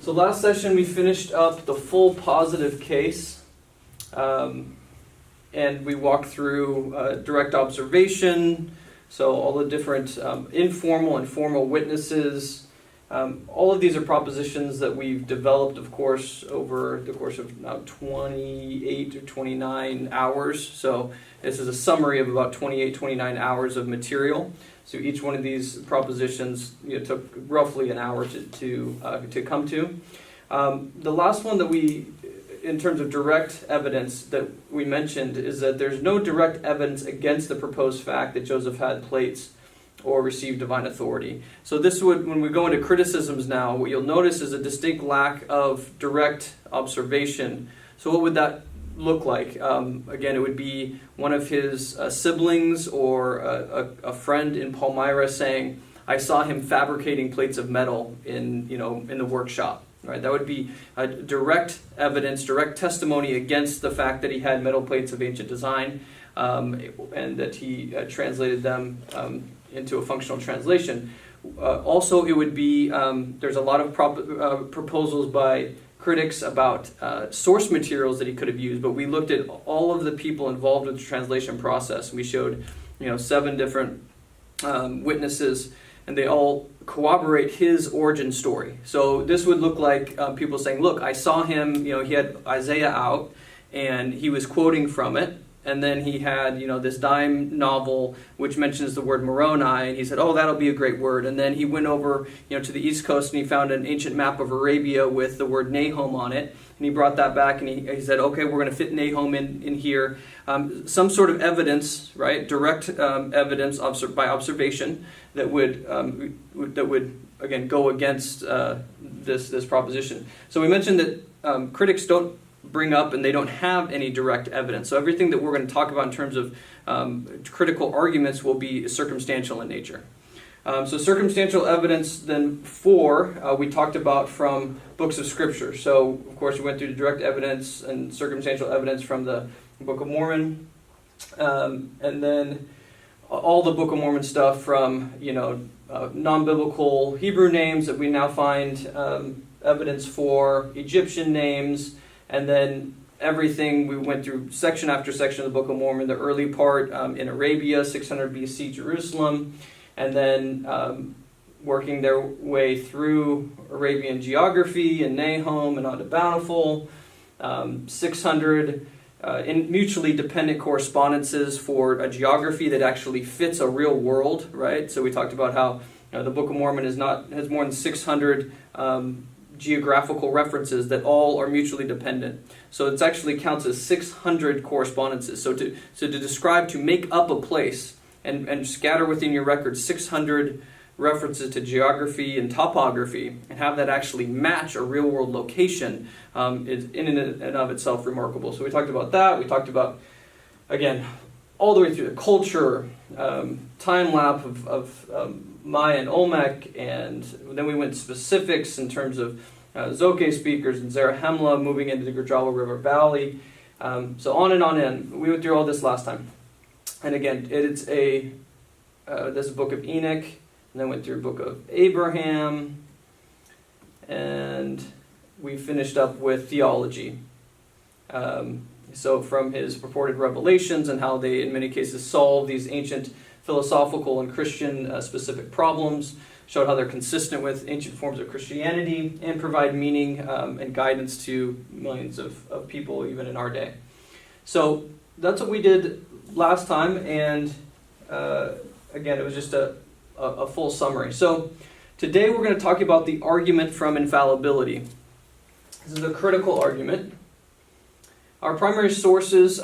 So last session we finished up the full positive case, and we walked through direct observation, so all the different informal and formal witnesses. All of these are propositions that we've developed, of course, over the course of now 28 or 29 hours. So this is a summary of about 28, 29 hours of material. So each one of these propositions took roughly an hour to come to. The last one that we, in terms of direct evidence that we mentioned, is that there's no direct evidence against the proposed fact that Joseph had plates or received divine authority. So this would, when we go into criticisms now, what you'll notice is a distinct lack of direct observation. So what would that look like? Again, it would be one of his siblings or a friend in Palmyra saying, "I saw him fabricating plates of metal in the workshop." Right? That would be a direct evidence, direct testimony against the fact that he had metal plates of ancient design, and that he translated them into a functional translation. Also, it would be there's a lot of proposals by critics about source materials that he could have used, but we looked at all of the people involved with the translation process. We showed 7 different witnesses, and they all corroborate his origin story. So this would look like people saying, "Look, I saw him, he had Isaiah out, and he was quoting from it. And then he had, this dime novel which mentions the word Moroni, and he said, oh, that'll be a great word. And then he went over, to the East Coast, and he found an ancient map of Arabia with the word Nahum on it. And he brought that back, and he said, okay, we're going to fit Nahum in here. Some sort of evidence, right? Direct evidence by observation that would again go against this proposition. So we mentioned that critics don't bring up, and they don't have any direct evidence. So everything that we're going to talk about in terms of critical arguments will be circumstantial in nature. So circumstantial evidence then 4, we talked about from books of Scripture. So of course we went through the direct evidence and circumstantial evidence from the Book of Mormon, and then all the Book of Mormon stuff from non-biblical Hebrew names that we now find evidence for, Egyptian names. And then everything, we went through section after section of the Book of Mormon, the early part in Arabia, 600 BC, Jerusalem, and then working their way through Arabian geography and Nahum and on to Bountiful, 600 in mutually dependent correspondences for a geography that actually fits a real world, right? So we talked about how the Book of Mormon has more than 600 geographical references that all are mutually dependent. So it actually counts as 600 correspondences. So to describe, to make up a place and scatter within your record 600 references to geography and topography and have that actually match a real world location is in and of itself remarkable. So we talked about that. We talked about, again, all the way through the culture, time lapse of Maya and Olmec, and then we went specifics in terms of Zoke speakers and Zarahemla moving into the Gurjala River Valley, so on and on in. We went through all this last time. And again, there's a book of Enoch, and then went through a book of Abraham, and we finished up with theology. So from his purported revelations and how they, in many cases, solve these ancient philosophical and Christian specific problems, showed how they're consistent with ancient forms of Christianity, and provide meaning and guidance to millions of people, even in our day. So that's what we did last time, and again, it was just a full summary. So today we're going to talk about the argument from infallibility. This is a critical argument. Our primary sources,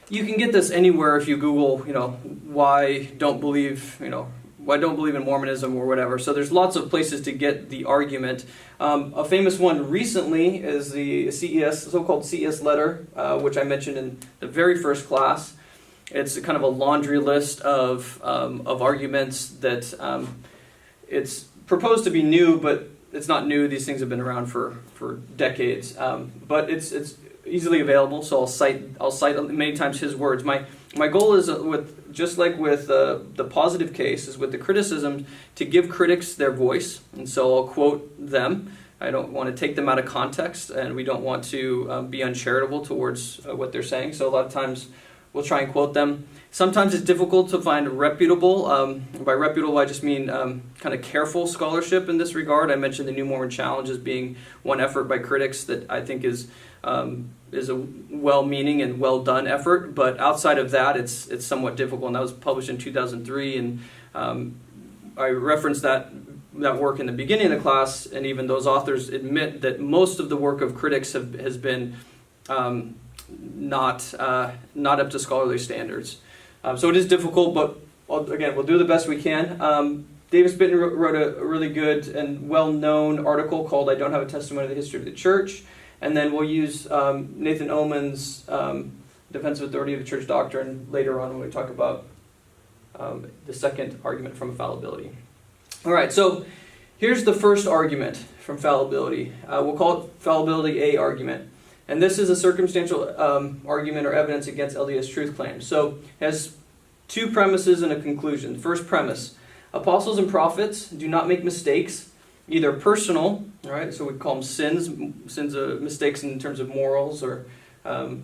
you can get this anywhere if you Google, why don't believe in Mormonism or whatever. So there's lots of places to get the argument. A famous one recently is the so-called CES letter, which I mentioned in the very first class. It's kind of a laundry list of arguments that it's proposed to be new, but it's not new. These things have been around for decades, but it's easily available. So I'll cite many times his words. My goal is with the positive case is with the criticism to give critics their voice, and so I'll quote them I don't want to take them out of context, and we don't want to be uncharitable towards what they're saying. So a lot of times we'll try and quote them. Sometimes it's difficult to find reputable. By reputable, I just mean kind of careful scholarship in this regard. I mentioned the New Mormon Challenge as being one effort by critics that I think is a well-meaning and well-done effort. But outside of that, it's somewhat difficult. And that was published in 2003, and I referenced that work in the beginning of the class, and even those authors admit that most of the work of critics has been not up to scholarly standards. So it is difficult, but again, we'll do the best we can. Davis Bitten wrote a really good and well-known article called "I Don't Have a Testimony of the History of the Church," and then we'll use Nathan Oman's Defensive Authority of the Church Doctrine later on when we talk about the second argument from fallibility. All right, so here's the first argument from fallibility. We'll call it fallibility A argument. And this is a circumstantial argument or evidence against LDS Truth Claims. So it has two premises and a conclusion. First premise, apostles and prophets do not make mistakes, either personal, right? So we call them sins mistakes in terms of morals or the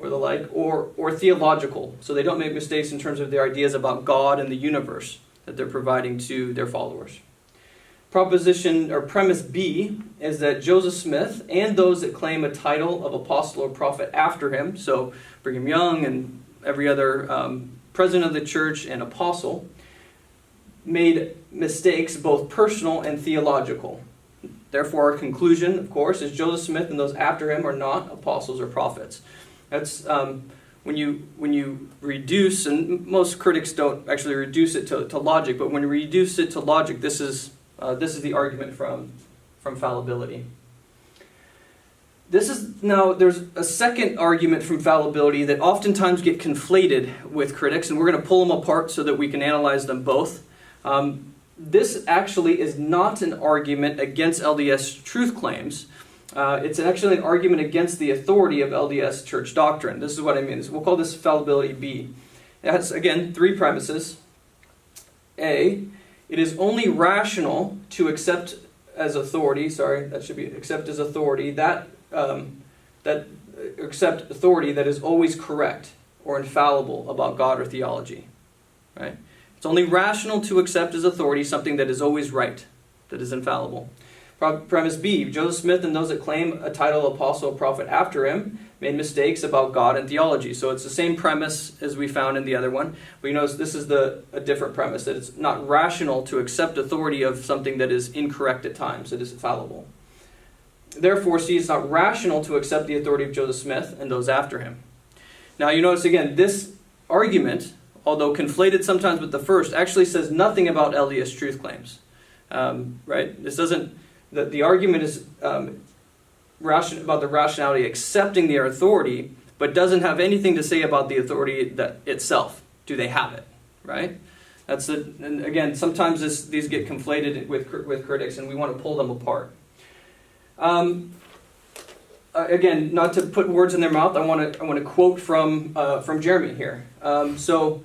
like, or theological. So they don't make mistakes in terms of their ideas about God and the universe that they're providing to their followers. Proposition or premise B is that Joseph Smith and those that claim a title of apostle or prophet after him, so Brigham Young and every other president of the church and apostle, made mistakes both personal and theological. Therefore, our conclusion, of course, is Joseph Smith and those after him are not apostles or prophets. That's when you reduce, and most critics don't actually reduce it to logic, but when you reduce it to logic, this is the argument from fallibility. There's a second argument from fallibility that oftentimes get conflated with critics, and we're going to pull them apart so that we can analyze them both. This actually is not an argument against LDS Truth Claims. It's actually an argument against the authority of LDS church doctrine. This is what I mean. We'll call this fallibility B. It has, again, three premises. A, it is only rational to accept as authority, accept as authority, that accept authority that is always correct or infallible about God or theology. Right? It's only rational to accept as authority something that is always right, that is infallible. Premise B, Joseph Smith and those that claim a title apostle or prophet after him made mistakes about God and theology. So it's the same premise as we found in the other one. But you notice this is a different premise, that it's not rational to accept authority of something that is incorrect at times, that is fallible. Therefore, see, it's not rational to accept the authority of Joseph Smith and those after him. Now you notice again, this argument, although conflated sometimes with the first, actually says nothing about LDS Truth Claims. Right? This doesn't... The argument is about the rationality accepting their authority, but doesn't have anything to say about the authority that itself. Do they have it? Right? And again, sometimes these get conflated with critics, and we want to pull them apart. Again, not to put words in their mouth, I want to quote from Jeremy here. So,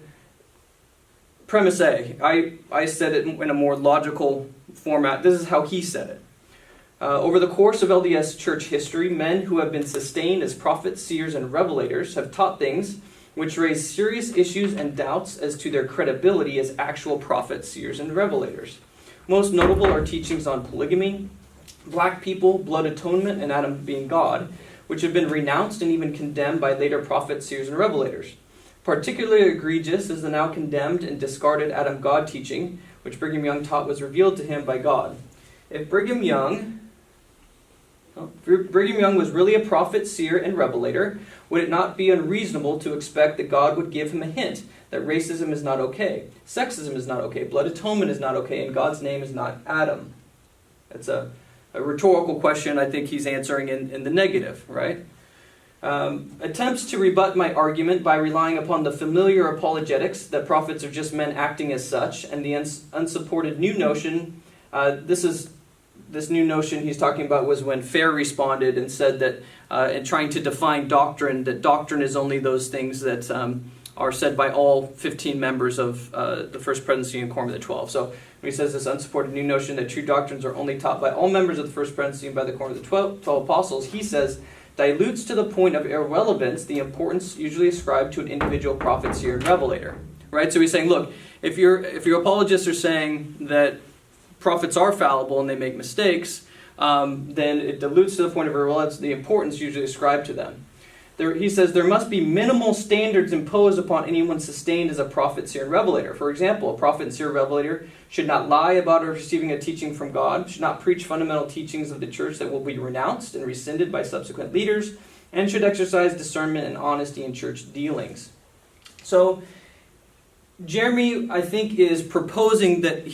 premise A. I said it in a more logical format. This is how he said it. Over the course of LDS church history, men who have been sustained as prophets, seers, and revelators have taught things which raise serious issues and doubts as to their credibility as actual prophets, seers, and revelators. Most notable are teachings on polygamy, black people, blood atonement, and Adam being God, which have been renounced and even condemned by later prophets, seers, and revelators. Particularly egregious is the now condemned and discarded Adam God teaching, which Brigham Young taught was revealed to him by God. If Brigham Young was really a prophet, seer, and revelator, would it not be unreasonable to expect that God would give him a hint that racism is not okay, sexism is not okay, blood atonement is not okay, and God's name is not Adam? That's a rhetorical question. I think he's answering in the negative, right? Attempts to rebut my argument by relying upon the familiar apologetics that prophets are just men acting as such, and the unsupported new notion, this new notion he's talking about was when Fair responded and said that, in trying to define doctrine, that doctrine is only those things that are said by all 15 members of the First Presidency and Quorum of the 12. So when he says this unsupported new notion that true doctrines are only taught by all members of the first presidency and by the quorum of the 12 apostles, he says, dilutes to the point of irrelevance the importance usually ascribed to an individual prophet, seer, and revelator. Right? So he's saying, look, if your apologists are saying that prophets are fallible and they make mistakes, then it dilutes to the point of irrelevance the importance usually ascribed to them. He says there must be minimal standards imposed upon anyone sustained as a prophet, seer, and revelator. For example, a prophet and seer revelator should not lie about or receiving a teaching from God, should not preach fundamental teachings of the church that will be renounced and rescinded by subsequent leaders, and should exercise discernment and honesty in church dealings. So, Jeremy, I think, is proposing that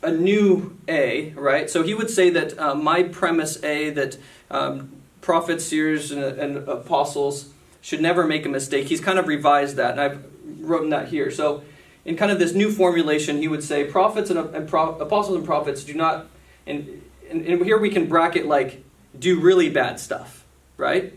a new A, right? So he would say that my premise A, that prophets, seers, and apostles should never make a mistake. He's kind of revised that, and I've written that here. So in kind of this new formulation, he would say prophets and apostles and prophets do not, and here we can bracket like, do really bad stuff, right?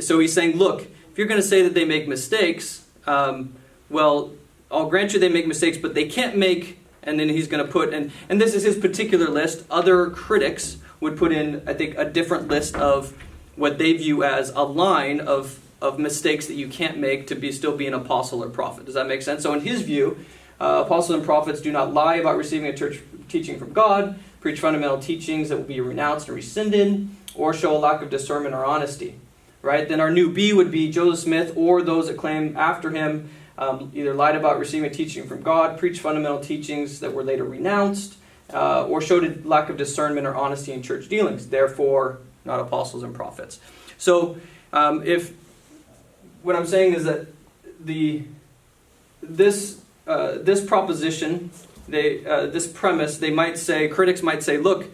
So he's saying, look, if you're going to say that they make mistakes, well, I'll grant you they make mistakes, but they can't make, and then he's going to put, and this is his particular list, other critics would put in, I think, a different list of what they view as a line of mistakes that you can't make to still be an apostle or prophet. Does that make sense? So in his view, apostles and prophets do not lie about receiving a church teaching from God, preach fundamental teachings that will be renounced and rescinded, or show a lack of discernment or honesty. Right? Then our new B would be Joseph Smith or those that claim after him either lied about receiving a teaching from God, preached fundamental teachings that were later renounced, or showed a lack of discernment or honesty in church dealings. Therefore, not apostles and prophets. So, if what I'm saying is that this proposition, this premise, critics might say, look,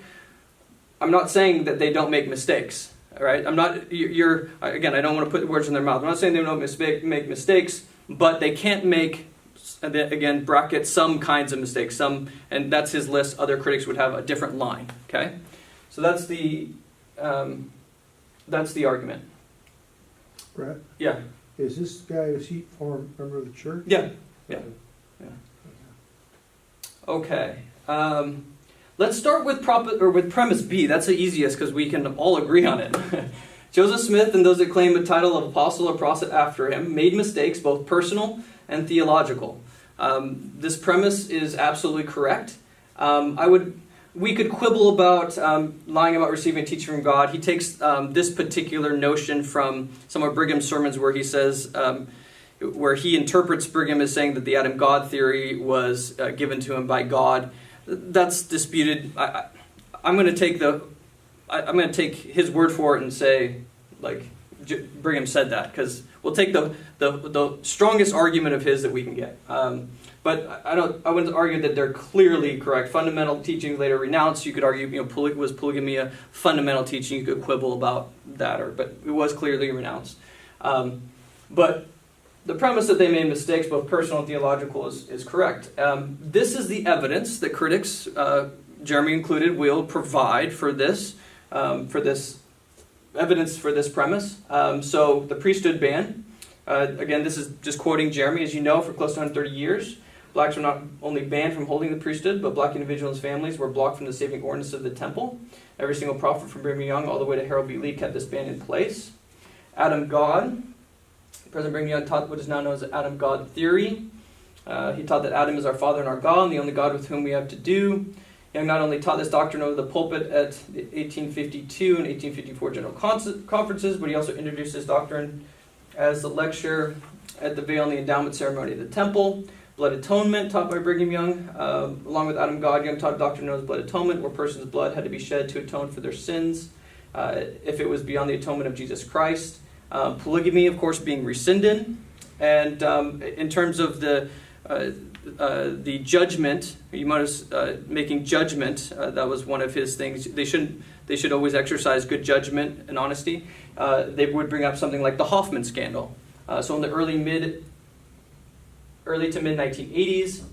I'm not saying that they don't make mistakes. All right, I'm not. Again, I don't want to put words in their mouth. I'm not saying they don't make mistakes, but they can't make, again, bracket some kinds of mistakes. And that's his list. Other critics would have a different line. Okay, so that's the argument. Brett? Yeah. Is this guy, is he a former member of the church? Yeah. Okay. Let's start with premise B. That's the easiest because we can all agree on it. Joseph Smith and those that claim a title of apostle or prophet after him made mistakes, both personal and theological. This premise is absolutely correct. We could quibble about lying about receiving a teaching from God. He takes this particular notion from some of Brigham's sermons where he says, where he interprets Brigham as saying that the Adam-God theory was given to him by God. That's disputed. I'm going to take his word for it and say, like, Brigham said that, because we'll take the strongest argument of his that we can get. But I wouldn't argue that they're clearly correct. Fundamental teaching later renounced. You could argue, was polygamy a fundamental teaching? You could quibble about that, but it was clearly renounced. But the premise that they made mistakes, both personal and theological, is correct. This is the evidence that critics, Jeremy included, will provide for this evidence for this premise. So the priesthood ban. Again, this is just quoting Jeremy. As you know, for close to 130 years, blacks were not only banned from holding the priesthood, but black individuals and families were blocked from the saving ordinance of the temple. Every single prophet from Brigham Young all the way to Harold B. Lee kept this ban in place. Adam-God. President Brigham Young taught what is now known as the Adam-God theory. He taught that Adam is our father and our God, and the only God with whom we have to do. Young not only taught this doctrine over the pulpit at the 1852 and 1854 General Conferences, but he also introduced this doctrine as the lecture at the veil and the endowment ceremony of the temple. Blood atonement, taught by Brigham Young. Along with Adam-God, Young taught a doctrine known as blood atonement, where a person's blood had to be shed to atone for their sins if it was beyond the atonement of Jesus Christ. Polygamy, of course, being rescinded. And in terms of the judgment, you notice making judgment, that was one of his things. They should always exercise good judgment and honesty. They would bring up something like the Hoffman scandal. So in the early to mid 1980s,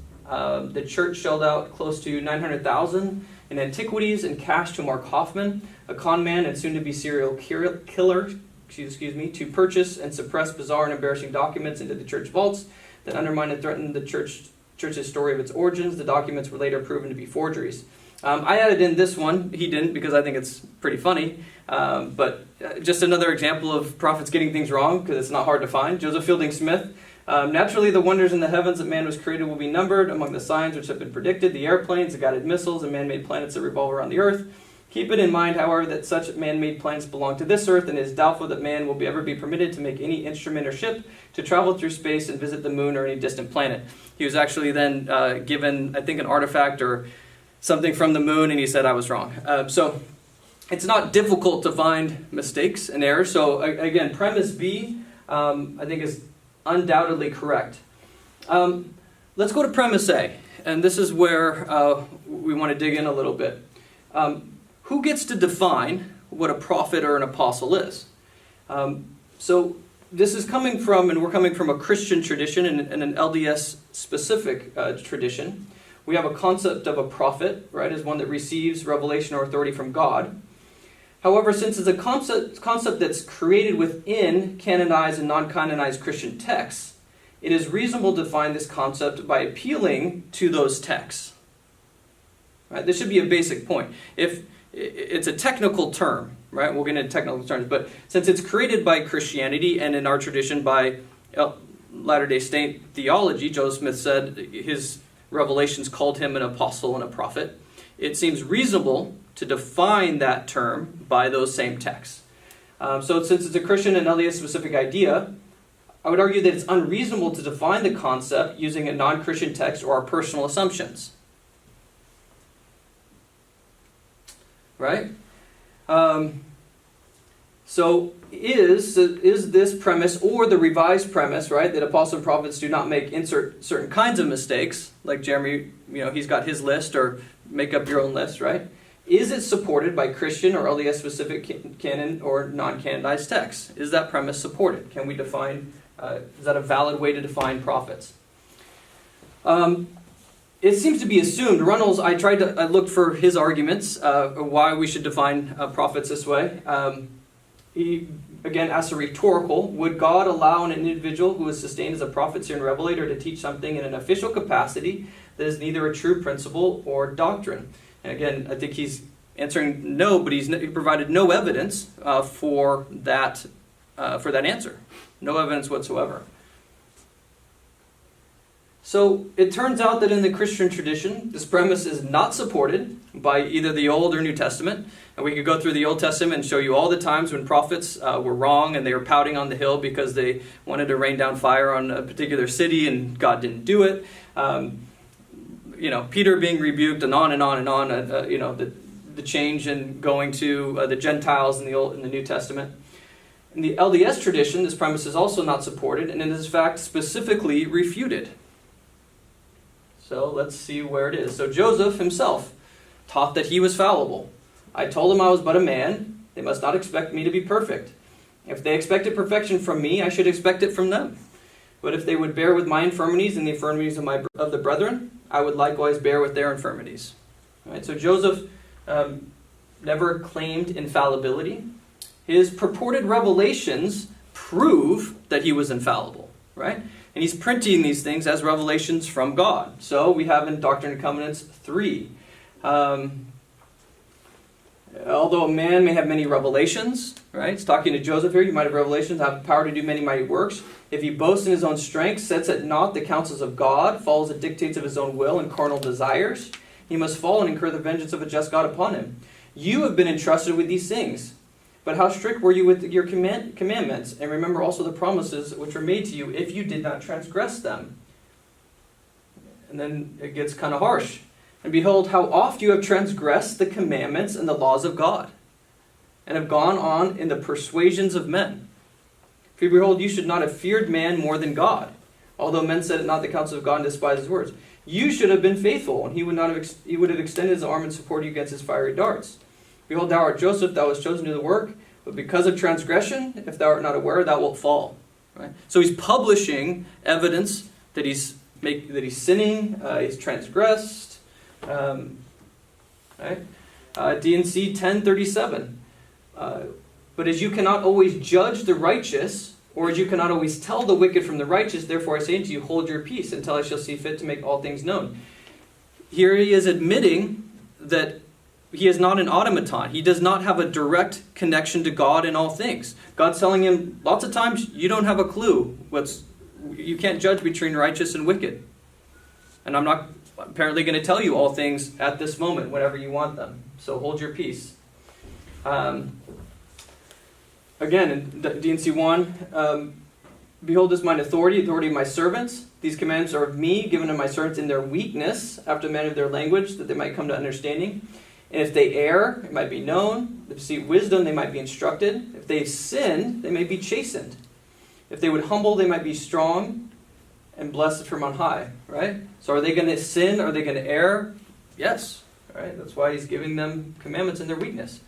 the church shelled out close to $900,000 in antiquities and cash to Mark Hoffman, a con man and soon-to-be serial killer, to purchase and suppress bizarre and embarrassing documents into the church vaults that undermined and threatened the church church's story of its origins. The documents were later proven to be forgeries. I added in this one. He didn't, because I think it's pretty funny. But just another example of prophets getting things wrong, because it's not hard to find. Joseph Fielding Smith. Naturally, the wonders in the heavens that man was created will be numbered among the signs which have been predicted, the airplanes, the guided missiles, and man-made planets that revolve around the earth. Keep it in mind, however, that such man-made planets belong to this earth, and it is doubtful that man will ever be permitted to make any instrument or ship to travel through space and visit the moon or any distant planet. He was actually then given, I think, an artifact or something from the moon, and he said I was wrong. So it's not difficult to find mistakes and errors. So again, premise B, I think, is undoubtedly correct. Let's go to premise A, and this is where we want to dig in a little bit. Who gets to define what a prophet or an apostle is? So this is coming from, and we're coming from a Christian tradition and an LDS specific tradition. We have a concept of a prophet, right, as one that receives revelation or authority from God. However, since it's a concept that's created within canonized and non-canonized Christian texts, it is reasonable to define this concept by appealing to those texts. Right? This should be a basic point. If it's a technical term, right? We'll get into technical terms, but since it's created by Christianity and in our tradition by Latter-day Saint theology, Joseph Smith said his revelations called him an apostle and a prophet. It seems reasonable to define that term by those same texts. So since it's a Christian and LDS specific idea, I would argue that it's unreasonable to define the concept using a non-Christian text or our personal assumptions. Right? So is this premise or the revised premise, right, that apostles and prophets do not make certain kinds of mistakes, like Jeremy, he's got his list, or make up your own list, right? Is it supported by Christian or LDS specific canon or non-canonized texts? Is that premise supported? Can we define, is that a valid way to define prophets? It seems to be assumed. Runnels, I looked for his arguments, why we should define prophets this way. He, again, asks a rhetorical, would God allow an individual who is sustained as a prophet, seer, and revelator to teach something in an official capacity that is neither a true principle or doctrine? And again, I think he's answering no, but he provided no evidence for that answer. No evidence whatsoever. So it turns out that in the Christian tradition, this premise is not supported by either the Old or New Testament. And we could go through the Old Testament and show you all the times when prophets were wrong and they were pouting on the hill because they wanted to rain down fire on a particular city and God didn't do it. Peter being rebuked, and on and on and on. The change in going to the Gentiles in the New Testament. In the LDS tradition, this premise is also not supported, and it is in fact specifically refuted. So let's see where it is. So Joseph himself taught that he was fallible. I told him I was but a man. They must not expect me to be perfect. If they expected perfection from me, I should expect it from them. But if they would bear with my infirmities and the infirmities of the brethren, I would likewise bear with their infirmities. All right, so Joseph never claimed infallibility. His purported revelations prove that he was infallible, right? And he's printing these things as revelations from God. So we have in Doctrine and Covenants 3. Although a man may have many revelations, right? It's talking to Joseph here. You might have revelations, have power to do many mighty works. If he boasts in his own strength, sets at naught the counsels of God, follows the dictates of his own will and carnal desires, he must fall and incur the vengeance of a just God upon him. You have been entrusted with these things. But how strict were you with your commandments? And remember also the promises which were made to you if you did not transgress them. And then it gets kind of harsh. And behold, how oft you have transgressed the commandments and the laws of God, and have gone on in the persuasions of men. For behold, you should not have feared man more than God, although men said it not the counsel of God and despised his words. You should have been faithful, and he would have extended his arm and supported you against his fiery darts. Behold, thou art Joseph, thou wast chosen to do the work, but because of transgression, if thou art not aware, thou wilt fall. Right? So he's publishing evidence that he's sinning, he's transgressed. Right? D&C 1037. But as you cannot always judge the righteous Or as you cannot always tell the wicked from the righteous, therefore I say unto you, hold your peace until I shall see fit to make all things known. Here he is admitting that he is not an automaton. He does not have a direct connection to God in all things. God's telling him lots of times, you don't have a clue. You can't judge between righteous and wicked. And I'm not apparently going to tell you all things at this moment, whenever you want them. So hold your peace. Again, in D&C 1, behold this mine authority of my servants. These commandments are of me, given to my servants in their weakness, after the manner of their language, that they might come to understanding. And if they err, it might be known. If they seek wisdom, they might be instructed. If they sin, they may be chastened. If they would humble, they might be strong and blessed from on high. Right? So are they going to sin? Are they going to err? Yes. Right? That's why he's giving them commandments in their weakness.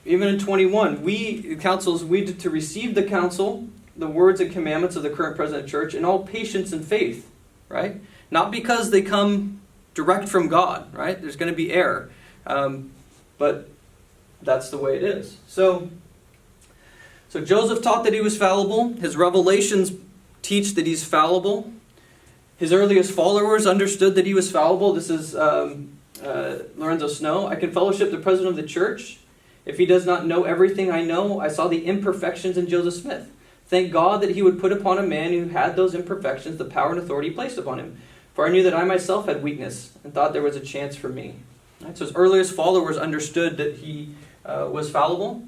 Even in 21, we to receive the counsel, the words and commandments of the current president church in all patience and faith. Right? Not because they come direct from God, right? There's going to be error. But that's the way it is. So Joseph taught that he was fallible. His revelations teach that he's fallible. His earliest followers understood that he was fallible. This is Lorenzo Snow. I can fellowship the president of the church. If he does not know everything I know, I saw the imperfections in Joseph Smith. Thank God that he would put upon a man who had those imperfections the power and authority placed upon him. For I knew that I myself had weakness and thought there was a chance for me. Right? So his earliest followers understood that he was fallible.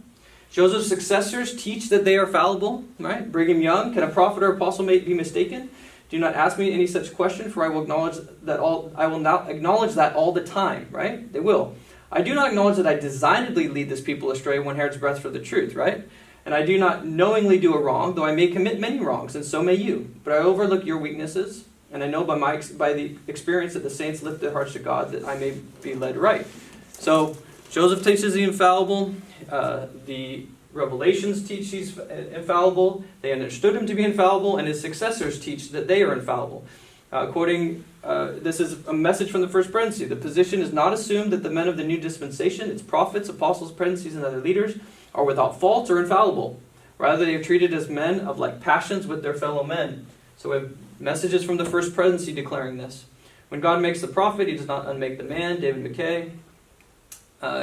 Joseph's successors teach that they are fallible. Right? Brigham Young, can a prophet or apostle be mistaken? Do not ask me any such question, for I will acknowledge that all the time. Right? They will. I do not acknowledge that I designedly lead this people astray one hair's breadth for the truth. Right? And I do not knowingly do a wrong, though I may commit many wrongs, and so may you. But I overlook your weaknesses. And I know by the experience that the saints lift their hearts to God that I may be led right. So Joseph teaches he's infallible. The Revelations teach he's infallible. They understood him to be infallible, and his successors teach that they are infallible. Quoting, this is a message from the first presidency. The position is not assumed that the men of the new dispensation, its prophets, apostles, presidencies, and other leaders, are without fault or infallible. Rather, they are treated as men of like passions with their fellow men. So we have messages from the first presidency declaring this. When God makes the prophet, he does not unmake the man, David McKay.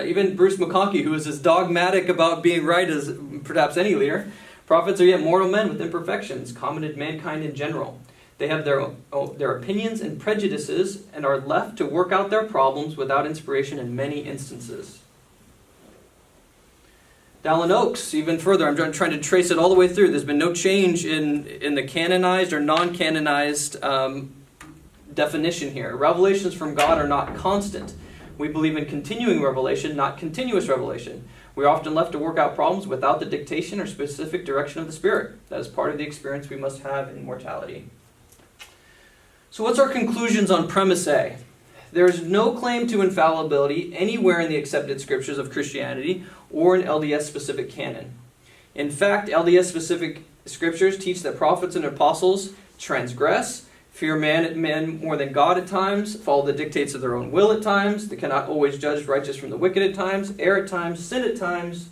Even Bruce McConkie, who is as dogmatic about being right as perhaps any leader. Prophets are yet mortal men with imperfections, common to mankind in general. They have their opinions and prejudices and are left to work out their problems without inspiration in many instances. Dallin Oaks, even further, I'm trying to trace it all the way through. There's been no change in the canonized or non-canonized definition here. Revelations from God are not constant. We believe in continuing revelation, not continuous revelation. We are often left to work out problems without the dictation or specific direction of the Spirit. That is part of the experience we must have in mortality. So what's our conclusions on premise A? There is no claim to infallibility anywhere in the accepted scriptures of Christianity or in LDS-specific canon. In fact, LDS-specific scriptures teach that prophets and apostles transgress, fear man more than God at times, follow the dictates of their own will at times, they cannot always judge righteous from the wicked at times, err at times, sin at times.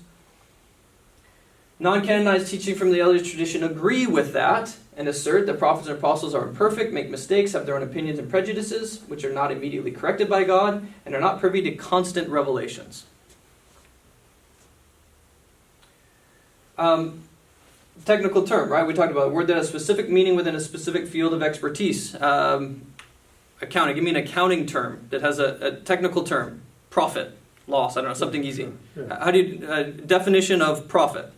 Non-canonized teaching from the LDS tradition agree with that and assert that prophets and apostles are imperfect, make mistakes, have their own opinions and prejudices, which are not immediately corrected by God, and are not privy to constant revelations. Technical term, right? We talked about a word that has specific meaning within a specific field of expertise. Accounting. Give me an accounting term that has a technical term. Profit, loss. I don't know, something easy. Yeah. How do you definition of profit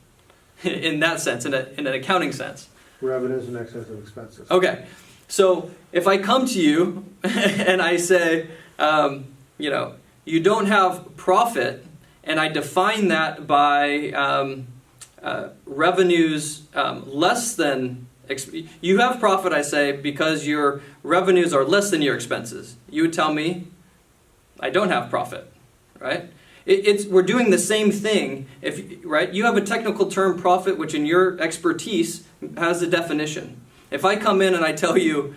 in that sense, in an accounting sense? Revenues in excess of expenses. Okay, so if I come to you and I say, you don't have profit, and I define that by revenues less than, you have profit, I say, because your revenues are less than your expenses. You would tell me, I don't have profit, right? We're doing the same thing. Right? You have a technical term, profit, which in your expertise has a definition. If I come in and I tell you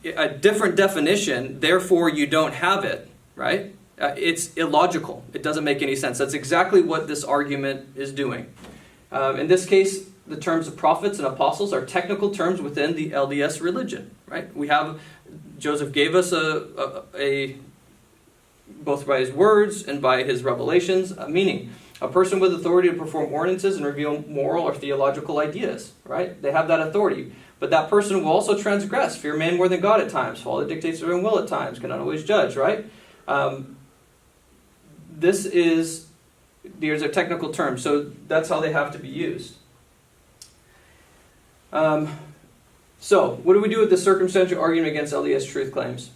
a different definition, therefore you don't have it, right? It's illogical. It doesn't make any sense. That's exactly what this argument is doing. In this case, the terms of prophets and apostles are technical terms within the LDS religion, right? We have, Joseph gave us a both by his words and by his revelations, a meaning. A person with authority to perform ordinances and reveal moral or theological ideas, right? They have that authority. But that person will also transgress, fear man more than God at times, follow the dictates of their own will at times, cannot always judge, right? These are technical terms, so that's how they have to be used. So, what do we do with the circumstantial argument against LDS truth claims?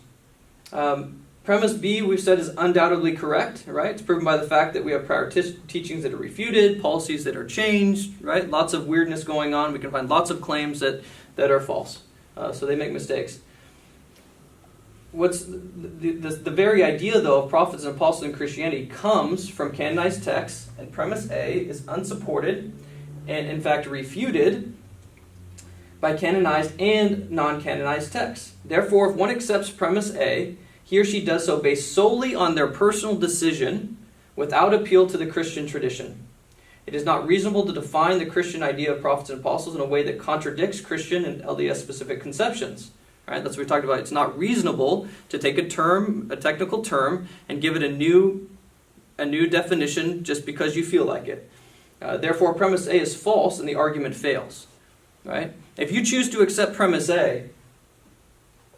Premise B, we've said, is undoubtedly correct, right? It's proven by the fact that we have prior teachings that are refuted, policies that are changed, right? Lots of weirdness going on. We can find lots of claims that are false. So they make mistakes. What's the very idea, though, of prophets and apostles in Christianity comes from canonized texts, and premise A is unsupported and, in fact, refuted by canonized and non-canonized texts. Therefore, if one accepts premise A, he or she does so based solely on their personal decision without appeal to the Christian tradition. It is not reasonable to define the Christian idea of prophets and apostles in a way that contradicts Christian and LDS-specific conceptions. Right? That's what we talked about. It's not reasonable to take a technical term, and give it a new definition just because you feel like it. Therefore, premise A is false, and the argument fails. Right? If you choose to accept premise A,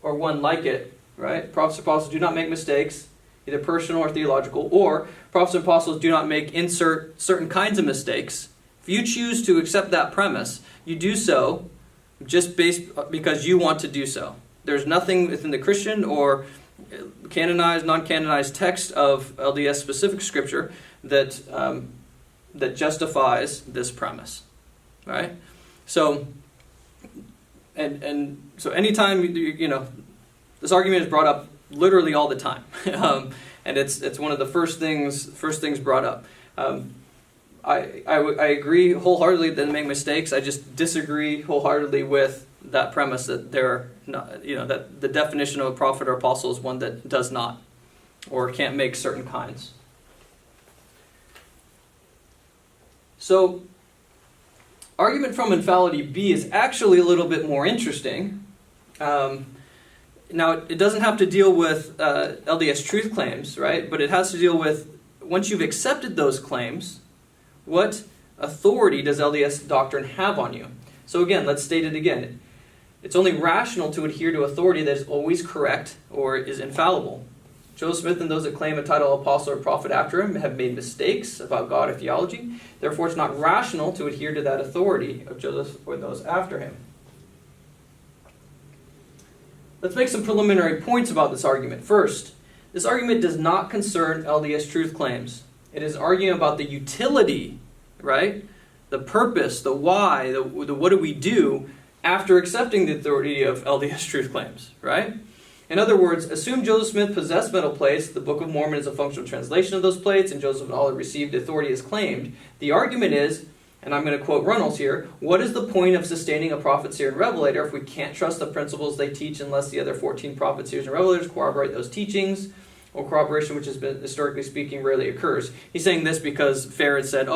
or one like it, right? Prophets and apostles do not make mistakes, either personal or theological, or prophets and apostles do not insert certain kinds of mistakes. If you choose to accept that premise, you do so just because you want to do so. There's nothing within the Christian or canonized, non-canonized text of LDS-specific scripture that justifies this premise, right? So, so anytime this argument is brought up literally all the time, and it's one of the first things brought up. I agree wholeheartedly that they make mistakes. I just disagree wholeheartedly with that premise that they're not, that the definition of a prophet or apostle is one that does not or can't make certain kinds. So, argument from infallibility B is actually a little bit more interesting. Now, it doesn't have to deal with LDS truth claims, right? But it has to deal with, once you've accepted those claims, what authority does LDS doctrine have on you? So again, let's state it again. It's only rational to adhere to authority that is always correct or is infallible. Joseph Smith and those that claim a title of apostle or prophet after him have made mistakes about God or theology. Therefore, it's not rational to adhere to that authority of Joseph or those after him. Let's make some preliminary points about this argument. First, this argument does not concern LDS truth claims. It is arguing about the utility, right? The purpose, the why, the what do we do after accepting the authority of LDS truth claims, right? In other words, assume Joseph Smith possessed metal plates, the Book of Mormon is a functional translation of those plates, and Joseph and all received authority as claimed. The argument is, and I'm going to quote Runnels here, what is the point of sustaining a prophet, seer, and revelator if we can't trust the principles they teach unless the other 14 prophets, seers, and revelators corroborate those teachings, or corroboration which has been, historically speaking, rarely occurs? He's saying this because Farad said,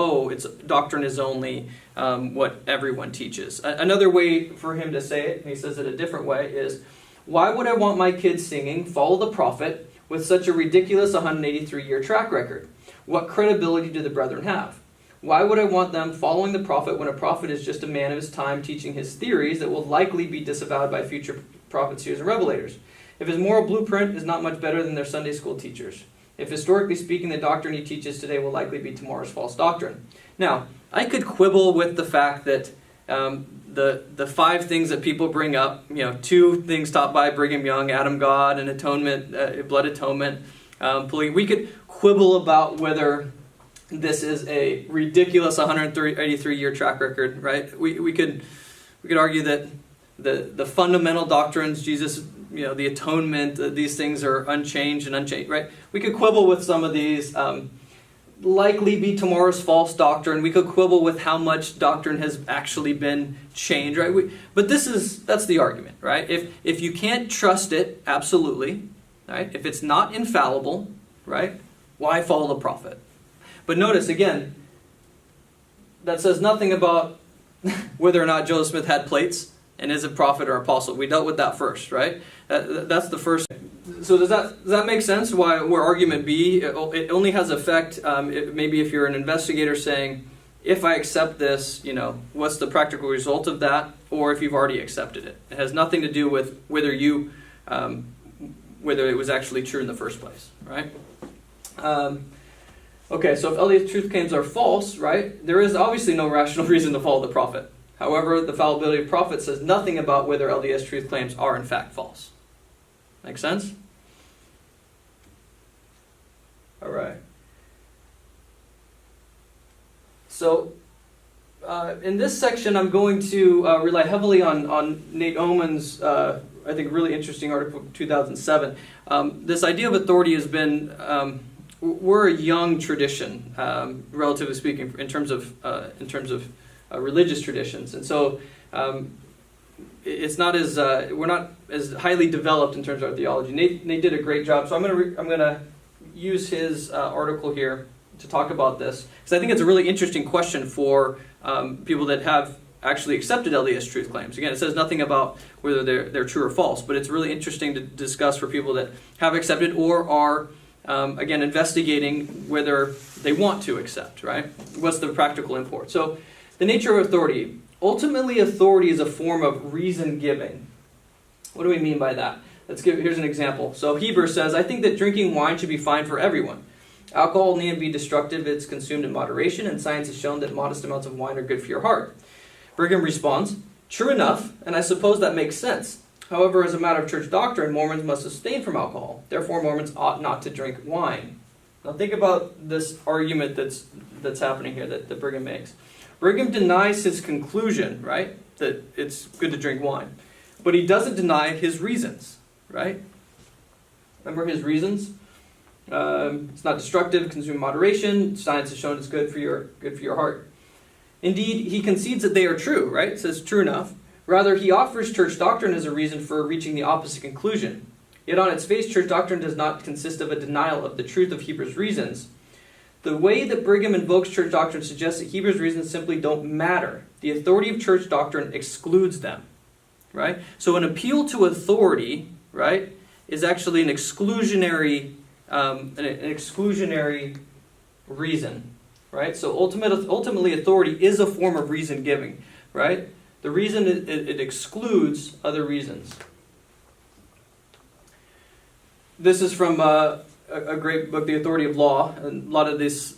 doctrine is only what everyone teaches. Another way for him to say it, and he says it a different way, is, why would I want my kids singing Follow the Prophet with such a ridiculous 183-year track record? What credibility do the brethren have? Why would I want them following the prophet when a prophet is just a man of his time teaching his theories that will likely be disavowed by future prophets, seers, and revelators? If his moral blueprint is not much better than their Sunday school teachers. If historically speaking the doctrine he teaches today will likely be tomorrow's false doctrine. Now, I could quibble with the fact that the 5 things that people bring up, 2 things taught by Brigham Young, Adam God, and atonement, blood atonement. We could quibble about whether this is a ridiculous 183-year track record, right? We could argue that the fundamental doctrines, Jesus, the atonement, these things are unchanged, right? We could quibble with some of these. Likely be tomorrow's false doctrine. We could quibble with how much doctrine has actually been changed, right? But that's the argument, right? If you can't trust it, absolutely, right? If it's not infallible, right? Why follow the prophet? But notice again, that says nothing about whether or not Joseph Smith had plates and is a prophet or apostle. We dealt with that first, right? That's the first. So does that make sense? Where argument B, it only has effect maybe if you're an investigator saying, if I accept this, what's the practical result of that? Or if you've already accepted it. It has nothing to do with whether it was actually true in the first place, right? Okay, so if LDS truth claims are false, right, there is obviously no rational reason to follow the prophet. However, the fallibility of prophet says nothing about whether LDS truth claims are in fact false. Make sense? All right. So, in this section, I'm going to rely heavily on Nate Oman's, I think, really interesting article from 2007. This idea of authority has been, we're a young tradition, relatively speaking, in terms of religious traditions, and so it's not as we're not as highly developed in terms of our theology. Nate did a great job, so I'm gonna use his article here to talk about this, because I think it's a really interesting question for people that have actually accepted LDS truth claims. Again, it says nothing about whether they're true or false, but it's really interesting to discuss for people that have accepted or are, again, investigating whether they want to accept, right? What's the practical import? So, the nature of authority. Ultimately, authority is a form of reason giving. What do we mean by that? Here's an example. So, Heber says, I think that drinking wine should be fine for everyone. Alcohol needn't be destructive if it's consumed in moderation, and science has shown that modest amounts of wine are good for your heart. Brigham responds, true enough, and I suppose that makes sense. However, as a matter of church doctrine, Mormons must abstain from alcohol. Therefore, Mormons ought not to drink wine. Now think about this argument that's happening here that Brigham makes. Brigham denies his conclusion, right, that it's good to drink wine. But he doesn't deny his reasons, right? Remember his reasons? It's not destructive, consume in moderation. Science has shown it's good for your heart. Indeed, he concedes that they are true, right? It says true enough. Rather, he offers church doctrine as a reason for reaching the opposite conclusion. Yet on its face, church doctrine does not consist of a denial of the truth of Heber's reasons. The way that Brigham invokes church doctrine suggests that Heber's reasons simply don't matter. The authority of church doctrine excludes them, right? So an appeal to authority, right, is actually an exclusionary reason, right? So ultimately, authority is a form of reason giving, right? The reason it excludes other reasons. This is from a great book, The Authority of Law. And a lot of this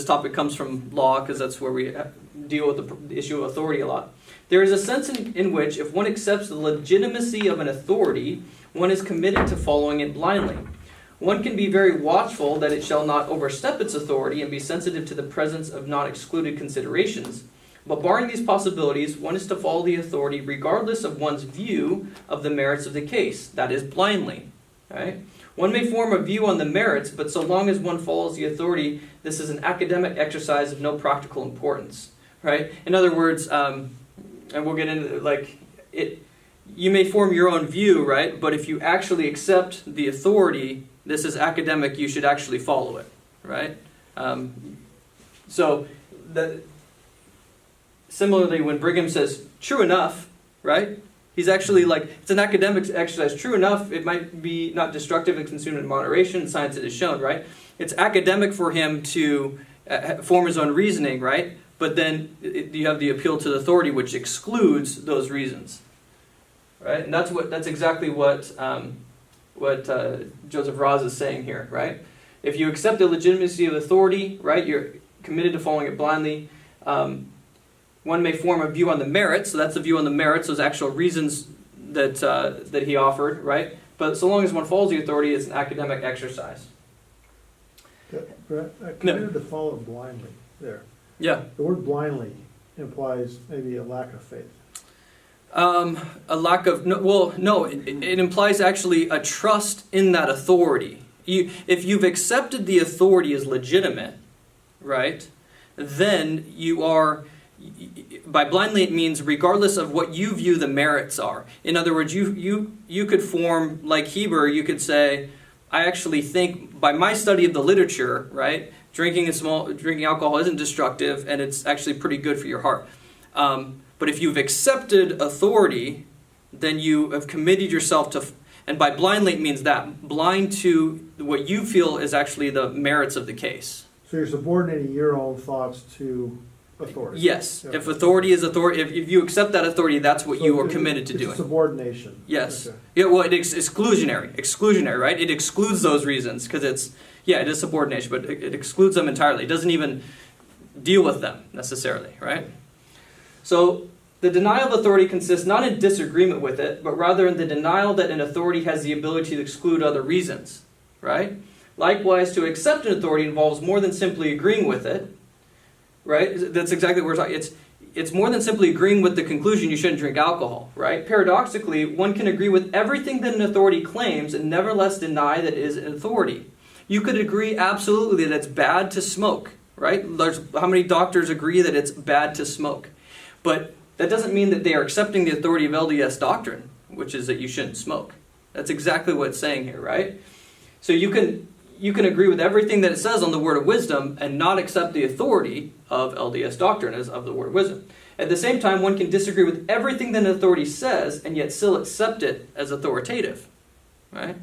topic comes from law because that's where we deal with the issue of authority a lot. There is a sense in which, if one accepts the legitimacy of an authority, one is committed to following it blindly. One can be very watchful that it shall not overstep its authority and be sensitive to the presence of not excluded considerations. But barring these possibilities, one is to follow the authority regardless of one's view of the merits of the case, that is, blindly. Right? One may form a view on the merits, but so long as one follows the authority, this is an academic exercise of no practical importance. Right? In other words, and we'll get into you may form your own view, right? But if you actually accept the authority, this is academic, you should actually follow it, right? Similarly, when Brigham says, true enough, right? He's actually it's an academic exercise. True enough, it might be not destructive and consumed in moderation, science has shown, right? It's academic for him to form his own reasoning, right? But then you have the appeal to the authority, which excludes those reasons, right? And that's exactly what Joseph Raz is saying here, right? If you accept the legitimacy of authority, right, you're committed to following it blindly. One may form a view on the merits, so that's the view on the merits, those actual reasons that he offered, right? But so long as one follows the authority, it's an academic exercise. Committed to follow it blindly there. Yeah. The word blindly implies maybe a lack of faith. A lack of, it implies actually a trust in that authority. If you've accepted the authority as legitimate, right, then you are, by blindly it means regardless of what you view the merits are. In other words, you could form, like Heber, you could say, I actually think by my study of the literature, right, drinking alcohol isn't destructive and it's actually pretty good for your heart. But if you've accepted authority, then you have committed yourself to, and by blindly it means that, blind to what you feel is actually the merits of the case. So you're subordinating your own thoughts to authority? Yes. Yeah. If authority is authority, if you accept that authority, that's what So you are committed to it's doing. Subordination. Yes. Okay. Yeah, well, it's exclusionary, right? It excludes those reasons because it is subordination, but it excludes them entirely. It doesn't even deal with them necessarily, right? So the denial of authority consists not in disagreement with it, but rather in the denial that an authority has the ability to exclude other reasons, right? Likewise, to accept an authority involves more than simply agreeing with it, right? That's exactly what we're talking. It's more than simply agreeing with the conclusion you shouldn't drink alcohol, right? Paradoxically, one can agree with everything that an authority claims and nevertheless deny that it is an authority. You could agree absolutely that it's bad to smoke, right? How many doctors agree that it's bad to smoke? But that doesn't mean that they are accepting the authority of LDS doctrine, which is that you shouldn't smoke. That's exactly what it's saying here, right? So you can agree with everything that it says on the word of wisdom and not accept the authority of LDS doctrine as of the word of wisdom. At the same time, one can disagree with everything that an authority says and yet still accept it as authoritative, right?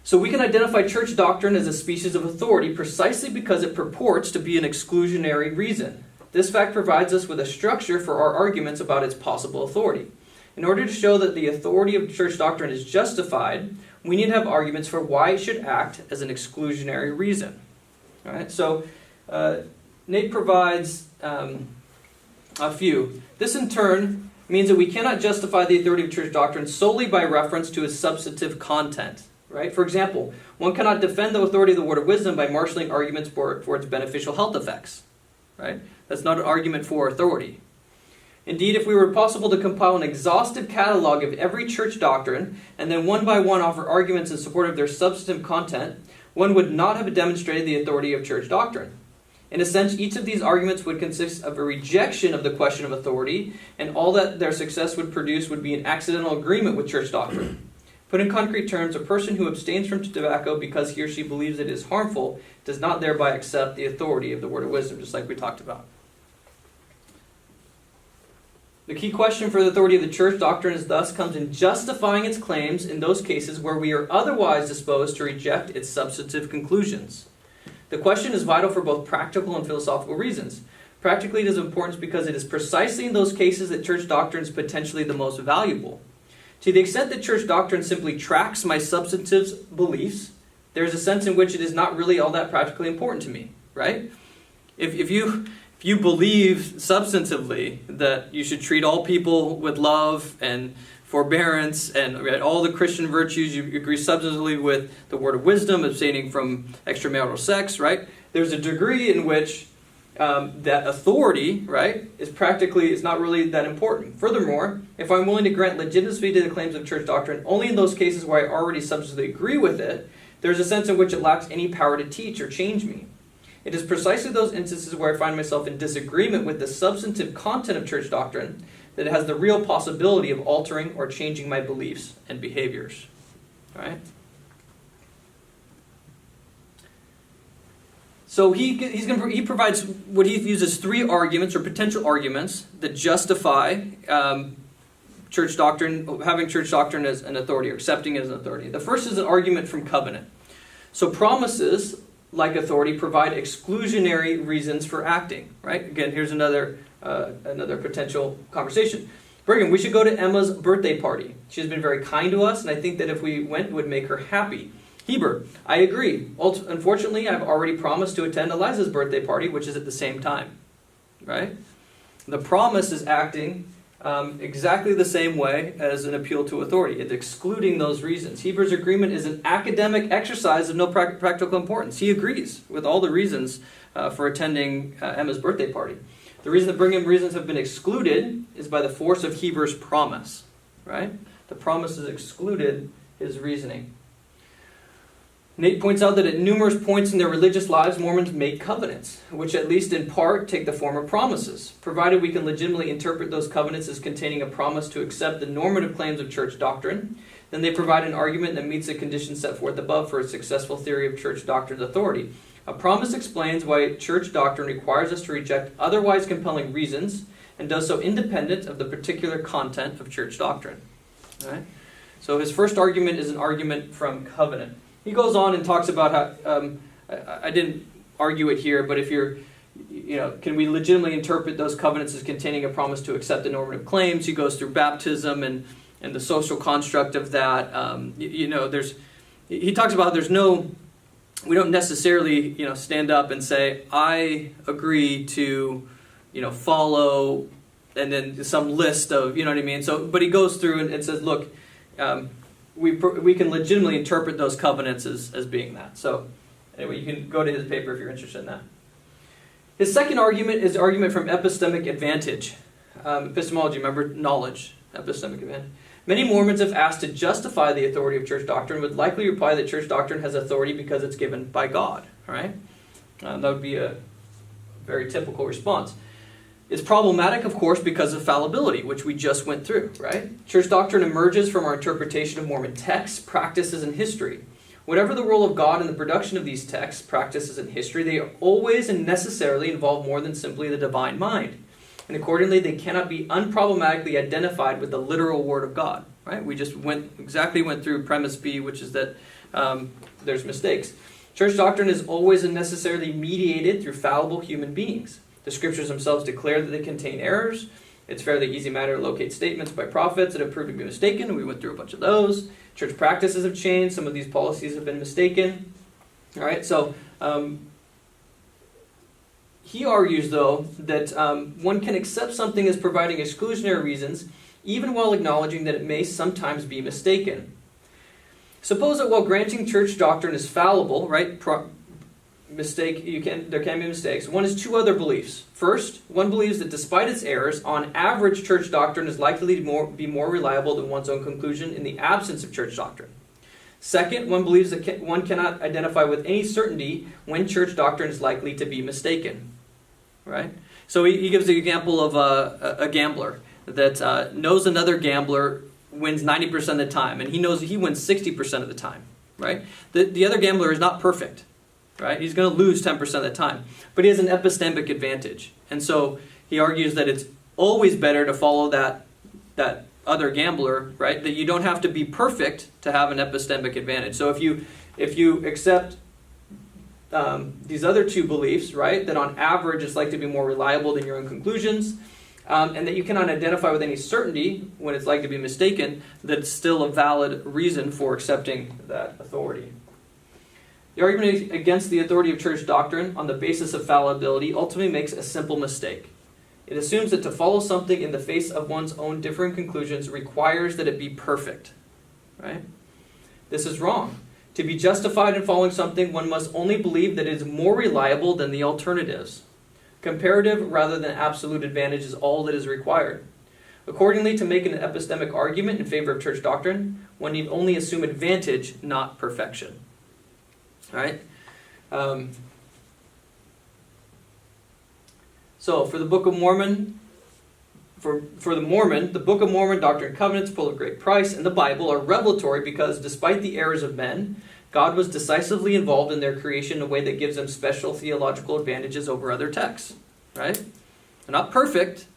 So we can identify church doctrine as a species of authority precisely because it purports to be an exclusionary reason. This fact provides us with a structure for our arguments about its possible authority. In order to show that the authority of church doctrine is justified, we need to have arguments for why it should act as an exclusionary reason. All right, so Nate provides a few. This in turn means that we cannot justify the authority of church doctrine solely by reference to its substantive content. Right? For example, one cannot defend the authority of the word of wisdom by marshaling arguments for its beneficial health effects. Right? That's not an argument for authority. Indeed, if we were possible to compile an exhaustive catalog of every church doctrine and then one by one offer arguments in support of their substantive content, one would not have demonstrated the authority of church doctrine. In a sense, each of these arguments would consist of a rejection of the question of authority, and all that their success would produce would be an accidental agreement with church doctrine. Put in concrete terms, a person who abstains from tobacco because he or she believes it is harmful does not thereby accept the authority of the word of wisdom, just like we talked about. The key question for the authority of the church doctrine is thus comes in justifying its claims in those cases where we are otherwise disposed to reject its substantive conclusions. The question is vital for both practical and philosophical reasons. Practically, it is important because it is precisely in those cases that church doctrine is potentially the most valuable. To the extent that church doctrine simply tracks my substantive beliefs, there is a sense in which it is not really all that practically important to me, right? If you believe substantively that you should treat all people with love and forbearance and all the Christian virtues, you agree substantively with the word of wisdom, abstaining from extramarital sex, right? There's a degree in which that authority, right, is not really that important. Furthermore, if I'm willing to grant legitimacy to the claims of church doctrine only in those cases where I already substantively agree with it, there's a sense in which it lacks any power to teach or change me. It is precisely those instances where I find myself in disagreement with the substantive content of church doctrine that it has the real possibility of altering or changing my beliefs and behaviors. All right? So he provides what he views as three arguments or potential arguments that justify church doctrine, having church doctrine as an authority or accepting it as an authority. The first is an argument from covenant. So promises, like authority, provide exclusionary reasons for acting. Right? Again, here's another potential conversation. Brigham, we should go to Emma's birthday party. She has been very kind to us, and I think that if we went, it would make her happy. Heber, I agree. Unfortunately, I've already promised to attend Eliza's birthday party, which is at the same time. Right? The promise is acting exactly the same way as an appeal to authority. It's excluding those reasons. Heber's agreement is an academic exercise of no practical importance. He agrees with all the reasons for attending Emma's birthday party. The reason that Brigham reasons have been excluded is by the force of Heber's promise. Right? The promise has excluded his reasoning. Nate points out that at numerous points in their religious lives, Mormons make covenants, which at least in part take the form of promises. Provided we can legitimately interpret those covenants as containing a promise to accept the normative claims of church doctrine, then they provide an argument that meets the conditions set forth above for a successful theory of church doctrine's authority. A promise explains why church doctrine requires us to reject otherwise compelling reasons and does so independent of the particular content of church doctrine. All right? So his first argument is an argument from covenant. He goes on and talks about how, I didn't argue it here, but if you're, can we legitimately interpret those covenants as containing a promise to accept the normative claims? He goes through baptism and the social construct of that. He talks about we don't necessarily, stand up and say, I agree to, follow, and then some list of, you know what I mean? So, but he goes through and says, look, we can legitimately interpret those covenants as being that. So, anyway, you can go to his paper if you're interested in that. His second argument is argument from epistemic advantage. Epistemology, remember, knowledge, epistemic advantage. Many Mormons, if asked to justify the authority of church doctrine, would likely reply that church doctrine has authority because it's given by God. All right? That would be a very typical response. It's problematic, of course, because of fallibility, which we just went through, right? Church doctrine emerges from our interpretation of Mormon texts, practices, and history. Whatever the role of God in the production of these texts, practices, and history, they always and necessarily involve more than simply the divine mind. And accordingly, they cannot be unproblematically identified with the literal Word of God. Right? We just went through premise B, which is that there's mistakes. Church doctrine is always and necessarily mediated through fallible human beings. The Scriptures themselves declare that they contain errors. It's a fairly easy matter to locate statements by prophets that have proved to be mistaken. We went through a bunch of those. Church practices have changed. Some of these policies have been mistaken. All right, so he argues, though, that one can accept something as providing exclusionary reasons, even while acknowledging that it may sometimes be mistaken. Suppose that while granting church doctrine is fallible, right? There can be mistakes. One has two other beliefs. First, one believes that despite its errors, on average, church doctrine is likely to be more reliable than one's own conclusion in the absence of church doctrine. Second, one believes that one cannot identify with any certainty when church doctrine is likely to be mistaken. Right? So he gives the example of a gambler that knows another gambler wins 90% of the time, and he knows he wins 60% of the time. Right? The other gambler is not perfect. Right? He's going to lose 10% of the time. But he has an epistemic advantage. And so he argues that it's always better to follow that other gambler, right? That you don't have to be perfect to have an epistemic advantage. So if you accept these other two beliefs, right, that on average it's likely to be more reliable than your own conclusions, and that you cannot identify with any certainty when it's likely to be mistaken, that's still a valid reason for accepting that authority. The argument against the authority of church doctrine on the basis of fallibility ultimately makes a simple mistake. It assumes that to follow something in the face of one's own differing conclusions requires that it be perfect. Right? This is wrong. To be justified in following something, one must only believe that it is more reliable than the alternatives. Comparative rather than absolute advantage is all that is required. Accordingly, to make an epistemic argument in favor of church doctrine, one need only assume advantage, not perfection. All right? So, for the Book of Mormon, for the Mormon, the Book of Mormon, Doctrine and Covenants, Pearl of Great Price, and the Bible are revelatory because, despite the errors of men, God was decisively involved in their creation in a way that gives them special theological advantages over other texts. Right? They're not perfect,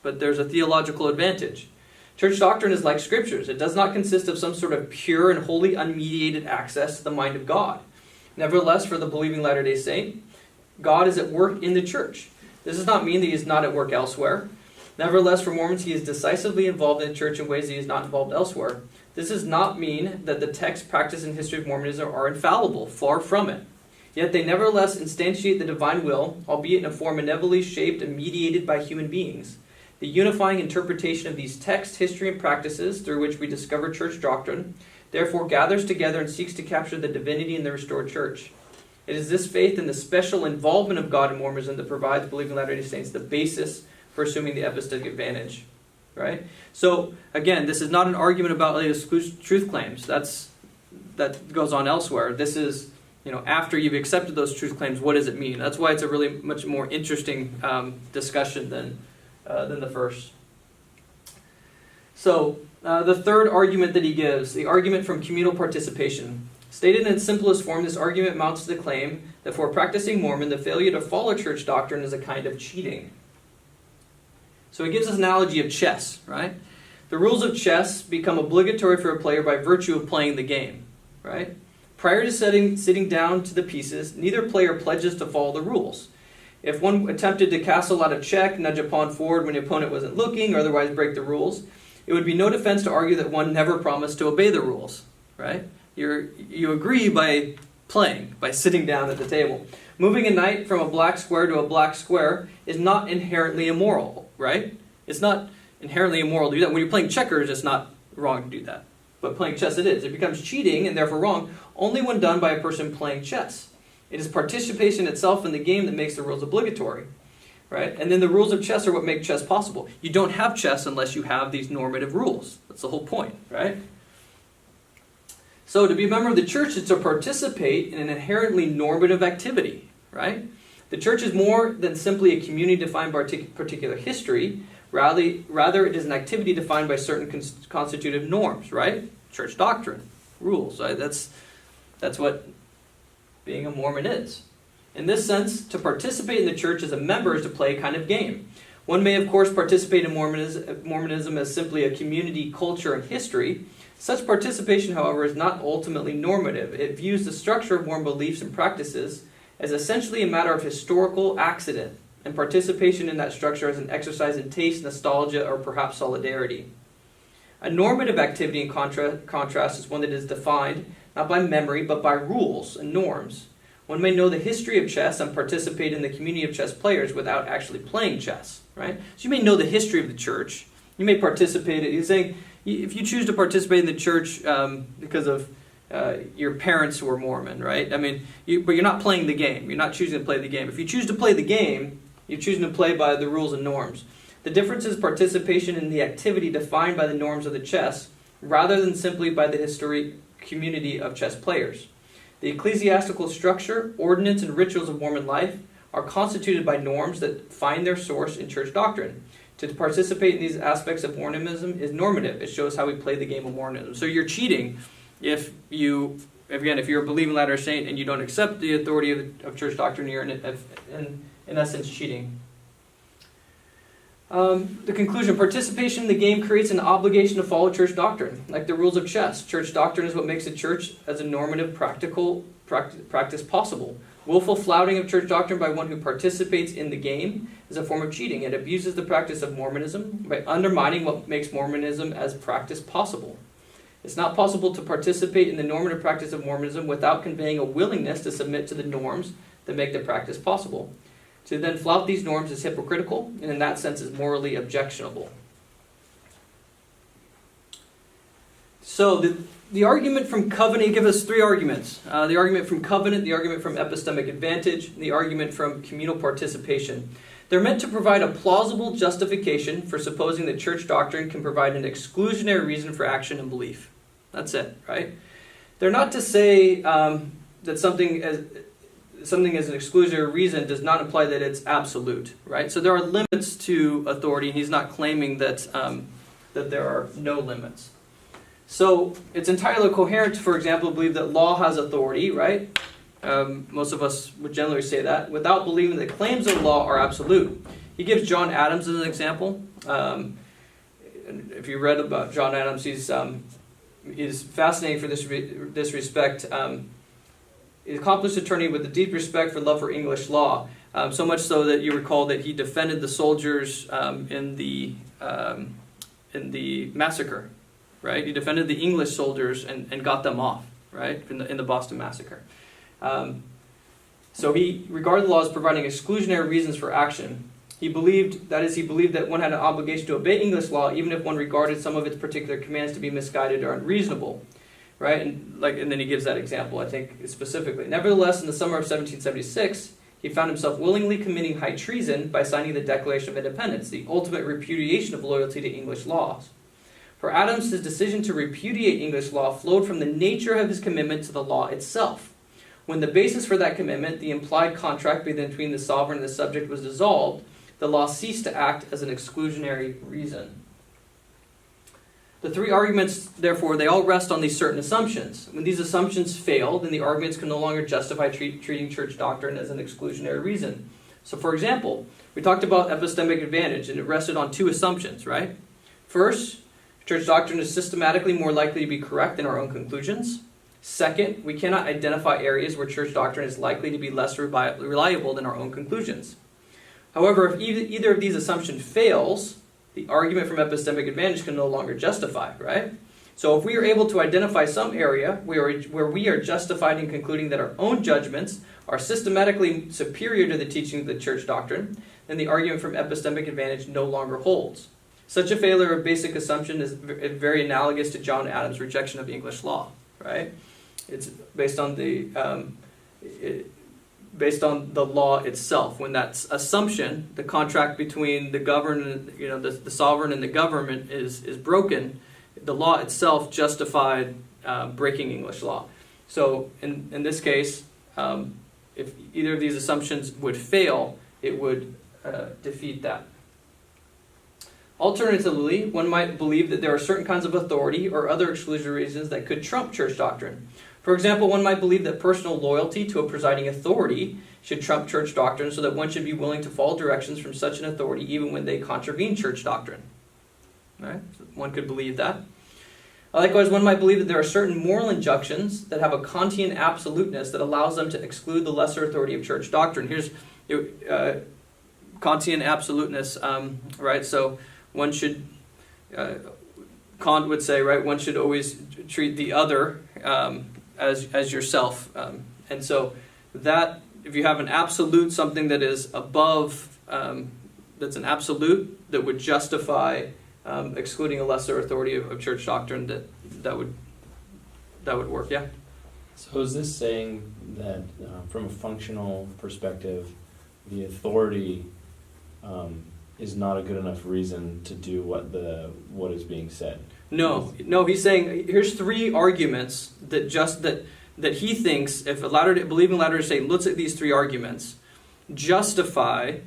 but there's a theological advantage. Church doctrine is like Scriptures. It does not consist of some sort of pure and wholly unmediated access to the mind of God. Nevertheless, for the believing Latter-day Saint, God is at work in the church. This does not mean that he is not at work elsewhere. Nevertheless, for Mormons, he is decisively involved in the church in ways that he is not involved elsewhere. This does not mean that the text, practice, and history of Mormonism are infallible. Far from it. Yet they nevertheless instantiate the divine will, albeit in a form inevitably shaped and mediated by human beings. The unifying interpretation of these texts, history, and practices through which we discover church doctrine therefore gathers together and seeks to capture the divinity in the restored church. It is this faith and the special involvement of God in Mormonism that provides believing Latter-day Saints the basis for assuming the epistemic advantage. Right? So, again, this is not an argument about LDS Truth Claims. That goes on elsewhere. This is, after you've accepted those truth claims, what does it mean? That's why it's a really much more interesting discussion than the first. So, the third argument that he gives, the argument from communal participation. Stated in its simplest form, this argument amounts to the claim that for a practicing Mormon, the failure to follow church doctrine is a kind of cheating. So he gives us an analogy of chess, right? The rules of chess become obligatory for a player by virtue of playing the game, right? Prior to sitting down to the pieces, neither player pledges to follow the rules. If one attempted to castle out a check, nudge a pawn forward when the opponent wasn't looking, or otherwise break the rules, it would be no defense to argue that one never promised to obey the rules, right? You agree by playing, by sitting down at the table. Moving a knight from a black square to a black square is not inherently immoral, right? It's not inherently immoral to do that. When you're playing checkers, it's not wrong to do that. But playing chess it is. It becomes cheating and therefore wrong only when done by a person playing chess. It is participation itself in the game that makes the rules obligatory, right? And then the rules of chess are what make chess possible. You don't have chess unless you have these normative rules. That's the whole point, right? So to be a member of the church is to participate in an inherently normative activity, right? The church is more than simply a community defined by particular history. Rather, it is an activity defined by certain constitutive norms, right? Church doctrine, rules. Right? That's what being a Mormon is. In this sense, to participate in the church as a member is to play a kind of game. One may, of course, participate in Mormonism as simply a community, culture, and history. Such participation, however, is not ultimately normative. It views the structure of Mormon beliefs and practices as essentially a matter of historical accident, and participation in that structure as an exercise in taste, nostalgia, or perhaps solidarity. A normative activity, in contrast, is one that is defined not by memory, but by rules and norms. One may know the history of chess and participate in the community of chess players without actually playing chess, right? So you may know the history of the church. You may participate. He's saying if you choose to participate in the church because of your parents were Mormon, right? I mean, but you're not playing the game. You're not choosing to play the game. If you choose to play the game, you're choosing to play by the rules and norms. The difference is participation in the activity defined by the norms of the chess, rather than simply by the historic community of chess players. The ecclesiastical structure, ordinance, and rituals of Mormon life are constituted by norms that find their source in church doctrine. To participate in these aspects of Mormonism is normative. It shows how we play the game of Mormonism. So you're cheating if you're a believing Latter-day Saint and you don't accept the authority of church doctrine. You're in essence cheating. The conclusion: participation in the game creates an obligation to follow church doctrine, like the rules of chess. Church doctrine is what makes a church as a normative practice possible. Willful flouting of church doctrine by one who participates in the game is a form of cheating. It abuses the practice of Mormonism by undermining what makes Mormonism as practice possible. It's not possible to participate in the normative practice of Mormonism without conveying a willingness to submit to the norms that make the practice possible. To then flout these norms is hypocritical, and in that sense is morally objectionable. So the argument from covenant, he gives us three arguments. The argument from covenant, the argument from epistemic advantage, and the argument from communal participation. They're meant to provide a plausible justification for supposing that church doctrine can provide an exclusionary reason for action and belief. That's it, right? They're not to say that something as an exclusionary reason does not imply that it's absolute, right? So there are limits to authority, and he's not claiming that there are no limits. So it's entirely coherent, for example, to believe that law has authority, right? Most of us would generally say that, without believing that claims of law are absolute. He gives John Adams as an example. If you read about John Adams, he's fascinating for this respect. He's an accomplished attorney with a deep respect for love for English law, so much so that you recall that he defended the soldiers in the massacre, right? He defended the English soldiers and got them off, right, in the Boston Massacre. So he regarded the law as providing exclusionary reasons for action. He believed that one had an obligation to obey English law, even if one regarded some of its particular commands to be misguided or unreasonable. Right, and then he gives that example, I think, specifically. Nevertheless, in the summer of 1776, he found himself willingly committing high treason by signing the Declaration of Independence, the ultimate repudiation of loyalty to English laws. For Adams, his decision to repudiate English law flowed from the nature of his commitment to the law itself. When the basis for that commitment, the implied contract between the sovereign and the subject, was dissolved, the law ceased to act as an exclusionary reason. The three arguments, therefore, they all rest on these certain assumptions. When these assumptions fail, then the arguments can no longer justify treating church doctrine as an exclusionary reason. So, for example, we talked about epistemic advantage, and it rested on two assumptions, right? First, church doctrine is systematically more likely to be correct than our own conclusions. Second, we cannot identify areas where church doctrine is likely to be less reliable than our own conclusions. However, if either of these assumptions fails, the argument from epistemic advantage can no longer justify, right? So if we are able to identify some area where we are justified in concluding that our own judgments are systematically superior to the teaching of the church doctrine, then the argument from epistemic advantage no longer holds. Such a failure of basic assumption is very analogous to John Adams' rejection of English law, right? It's based on the law itself. When that assumption, the contract between the governed, the sovereign and the government is broken, the law itself justified breaking English law. So in this case, if either of these assumptions would fail, it would defeat that. Alternatively, one might believe that there are certain kinds of authority or other exclusionary reasons that could trump church doctrine. For example, one might believe that personal loyalty to a presiding authority should trump church doctrine, so that one should be willing to follow directions from such an authority even when they contravene church doctrine. Right? So one could believe that. Likewise, one might believe that there are certain moral injunctions that have a Kantian absoluteness that allows them to exclude the lesser authority of church doctrine. Here's Kantian absoluteness, right? So one should, Kant would say, right, one should always treat the other as yourself. And so that, if you have an absolute, something that is above, that's an absolute, that would justify excluding a lesser authority of church doctrine, that would work, yeah? So is this saying that from a functional perspective, the authority is not a good enough reason to do what is being said? No, he's saying here's three arguments that he thinks, if believing Latter-day Saint looks at these three arguments, justify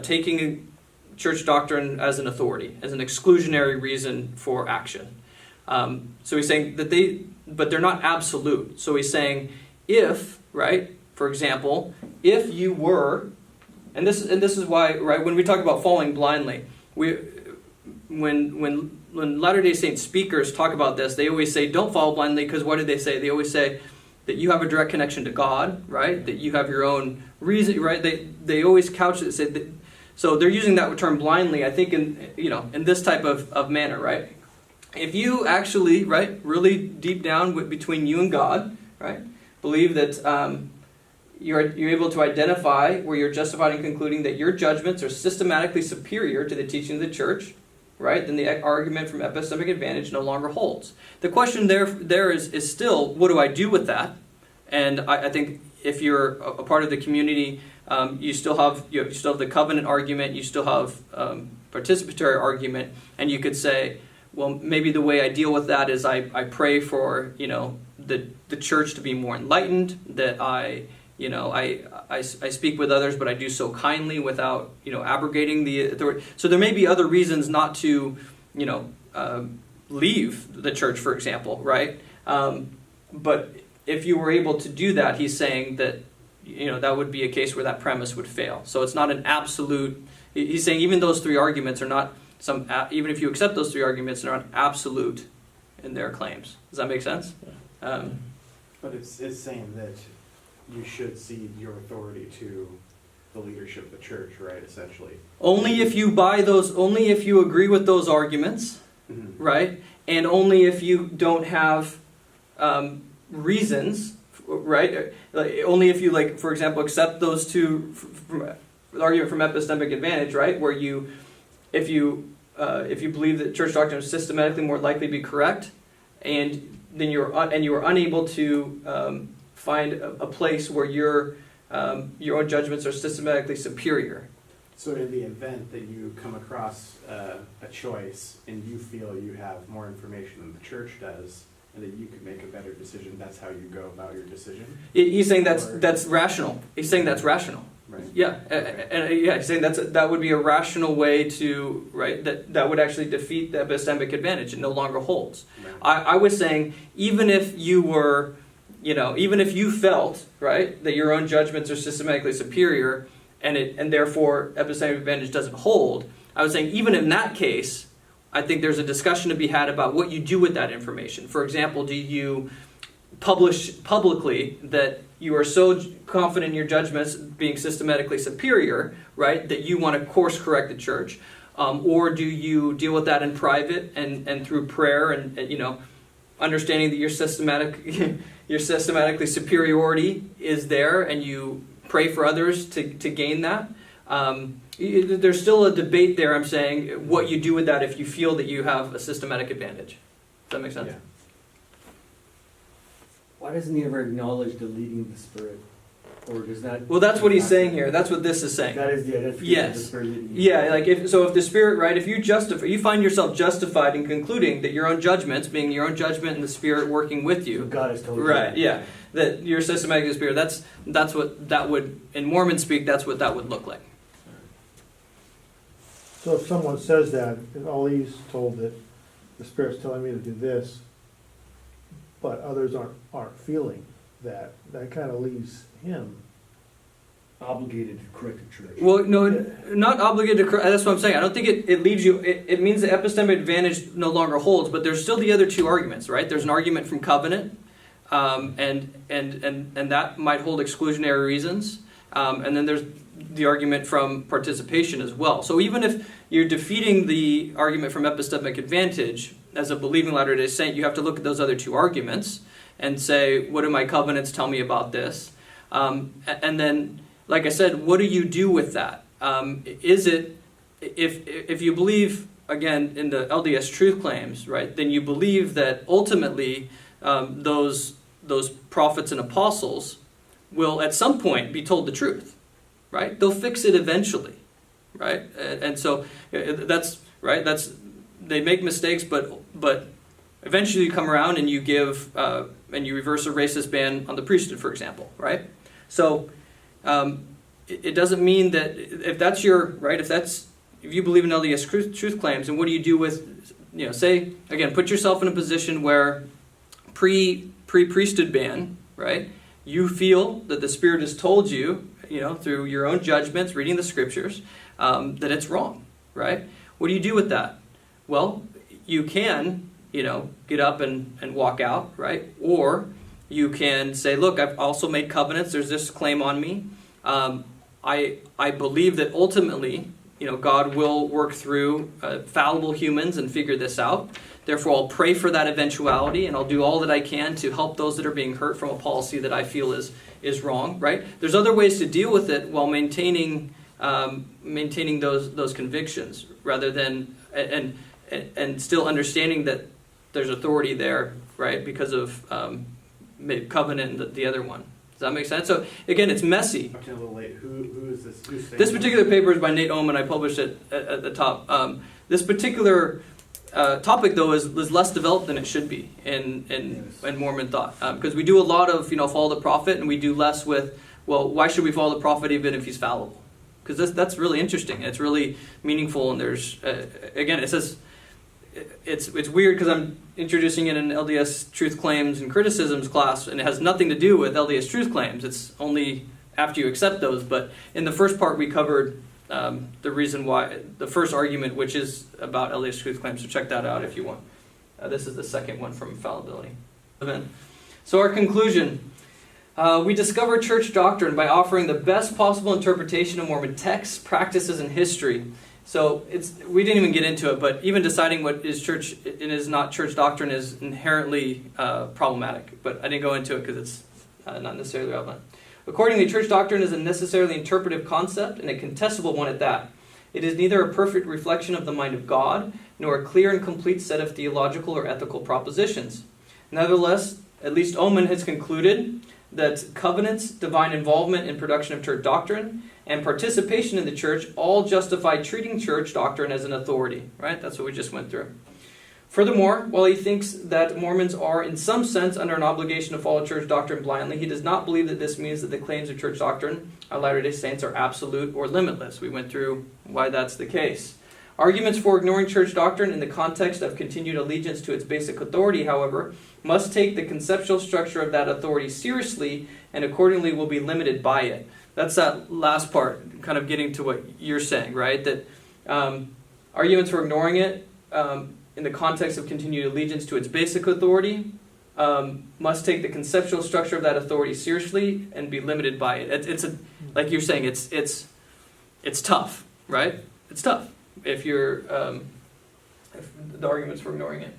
taking church doctrine as an authority, as an exclusionary reason for action. So he's saying that but they're not absolute. So he's saying if, right, for example, if you were, and this is why, right, when we talk about following blindly, when Latter-day Saint speakers talk about this, they always say don't follow blindly, because what did they say? They always say that you have a direct connection to God, right? That you have your own reason, right? They always couch it and say that, so they're using that term blindly, I think, in this type of manner, right? If you actually, right, really deep down between you and God, right, believe that you're able to identify where you're justified in concluding that your judgments are systematically superior to the teaching of the church, right, then the argument from epistemic advantage no longer holds. The question there is still, what do I do with that? And I think if you're a part of the community, you still have the covenant argument, you still have participatory argument, and you could say, well, maybe the way I deal with that is I pray for the church to be more enlightened, that I speak with others, but I do so kindly without abrogating the authority. So there may be other reasons not to leave the church, for example, right? But if you were able to do that, he's saying that that would be a case where that premise would fail. So it's not an absolute. He's saying even those three arguments are not even if you accept those three arguments, they're not absolute in their claims. Does that make sense? But it's saying that you should cede your authority to the leadership of the church, right, essentially. Only if you only if you agree with those arguments, Mm-hmm. right? And only if you don't have reasons, right? Only if you, for example, accept those two the argument from epistemic advantage, right? Where if you believe that church doctrine is systematically more likely to be correct, and then you are unable to find a place where your own judgments are systematically superior. So in the event that you come across a choice and you feel you have more information than the church does, and that you could make a better decision, that's how you go about your decision? He's saying that's rational. He's saying that's rational. Right. Yeah, yeah, he's saying that would be a rational way to, right, that would actually defeat the epistemic advantage. It no longer holds. Right. I was saying, even if you were, even if you felt, right, that your own judgments are systematically superior, and therefore epistemic advantage doesn't hold, I was saying, even in that case, I think there's a discussion to be had about what you do with that information. For example, do you publish publicly that you are so confident in your judgments being systematically superior, right, that you want to course correct the church? Or do you deal with that in private and through prayer and understanding that your systematically superiority is there, and you pray for others to gain that? There's still a debate there, I'm saying, what you do with that if you feel that you have a systematic advantage. Does that make sense? Yeah. Why doesn't he ever acknowledge the leading of the Spirit? Or does that... Well, that's what he's saying here. That's what this is saying. That is the identification of the Yes. Spirit leading. Yeah, like if the Spirit, right, if you find yourself justified in concluding that your own judgments, being your own judgment and the Spirit working with So you, God has told you. right, yeah, that you're systematic in the Spirit, that's what that would, in Mormon speak, that's what that would look like. So if someone says that, and all he's told that the Spirit's telling me to do this, but others aren't feeling that kind of leaves him. Obligated to correct the church. Well, no, not obligated to, that's what I'm saying. I don't think it leaves you, it means the epistemic advantage no longer holds, but there's still the other two arguments, right? There's an argument from covenant, and that might hold exclusionary reasons, and then there's the argument from participation as well. So even if you're defeating the argument from epistemic advantage, as a believing Latter-day Saint, you have to look at those other two arguments and say, what do my covenants tell me about this? And then, like I said, what do you do with that? Is it, if you believe, again, in the LDS Truth Claims, right, then you believe that ultimately those prophets and apostles will at some point be told the truth, right? They'll fix it eventually, right? And so that's, right, they make mistakes, but eventually you come around and you give, and you reverse a racist ban on the priesthood, for example, right? So it doesn't mean that if that's your, right, if you believe in LDS truth claims, and what do you do with, say, again, put yourself in a position where pre-priesthood ban, right, you feel that the Spirit has told you, through your own judgments, reading the Scriptures, that it's wrong, right? What do you do with that? Well, you can, get up and walk out, right? Or you can say, look, I've also made covenants. There's this claim on me. I believe that ultimately, God will work through fallible humans and figure this out. Therefore, I'll pray for that eventuality, and I'll do all that I can to help those that are being hurt from a policy that I feel is wrong, right? There's other ways to deal with it while maintaining those convictions, rather than and still understanding that there's authority there, right? Because of covenant and the other one. Does that make sense? So again, it's messy. I'm a little late. Who is this? Who's saying This particular paper is by Nate Oman. I published it at the top. This particular topic, though, is less developed than it should be in Mormon thought, because we do a lot of follow the prophet, and we do less with, well, why should we follow the prophet even if he's fallible? Because that's really interesting. It's really meaningful, and there's again, it says it's weird because I'm introducing it in LDS Truth Claims and Criticisms class, and it has nothing to do with LDS Truth Claims. It's only after you accept those. But in the first part, we covered the reason why, the first argument, which is about LDS Truth Claims. So check that out if you want. This is the second one from Fallibility. So our conclusion. We discover church doctrine by offering the best possible interpretation of Mormon texts, practices, and history. So we didn't even get into it, but even deciding what is church and is not church doctrine is inherently problematic. But I didn't go into it because it's not necessarily relevant. Accordingly, church doctrine is a necessarily interpretive concept, and a contestable one at that. It is neither a perfect reflection of the mind of God, nor a clear and complete set of theological or ethical propositions. Nevertheless, at least Oman has concluded that covenants, divine involvement in production of church doctrine, and participation in the church all justify treating church doctrine as an authority. Right? That's what we just went through. Furthermore, while he thinks that Mormons are in some sense under an obligation to follow church doctrine blindly, he does not believe that this means that the claims of church doctrine of Latter-day Saints are absolute or limitless. We went through why that's the case. Arguments for ignoring church doctrine in the context of continued allegiance to its basic authority, however, must take the conceptual structure of that authority seriously and accordingly will be limited by it. That's that last part, kind of getting to what you're saying, right? That arguments for ignoring it in the context of continued allegiance to its basic authority must take the conceptual structure of that authority seriously and be limited by it. It's like you're saying, it's tough, right? It's tough if the arguments for ignoring it.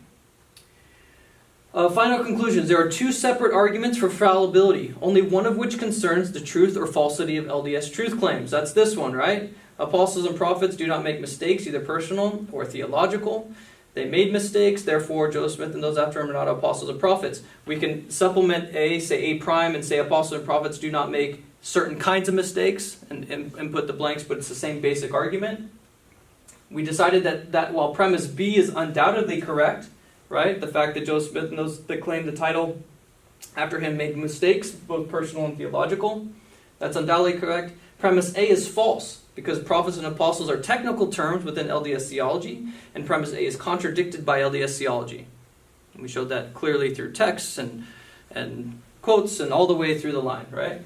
Final conclusions. There are two separate arguments for fallibility, only one of which concerns the truth or falsity of LDS truth claims. That's this one, right? Apostles and prophets do not make mistakes, either personal or theological. They made mistakes, therefore Joseph Smith and those after him are not apostles and prophets. We can supplement A, say A prime, and say apostles and prophets do not make certain kinds of mistakes, and put the blanks, but it's the same basic argument. We decided that while premise B is undoubtedly correct, right, the fact that Joseph Smith and those that claim the title after him made mistakes, both personal and theological, that's undoubtedly correct. Premise A is false, because prophets and apostles are technical terms within LDS theology, and premise A is contradicted by LDS theology. And we showed that clearly through texts and quotes and all the way through the line, right?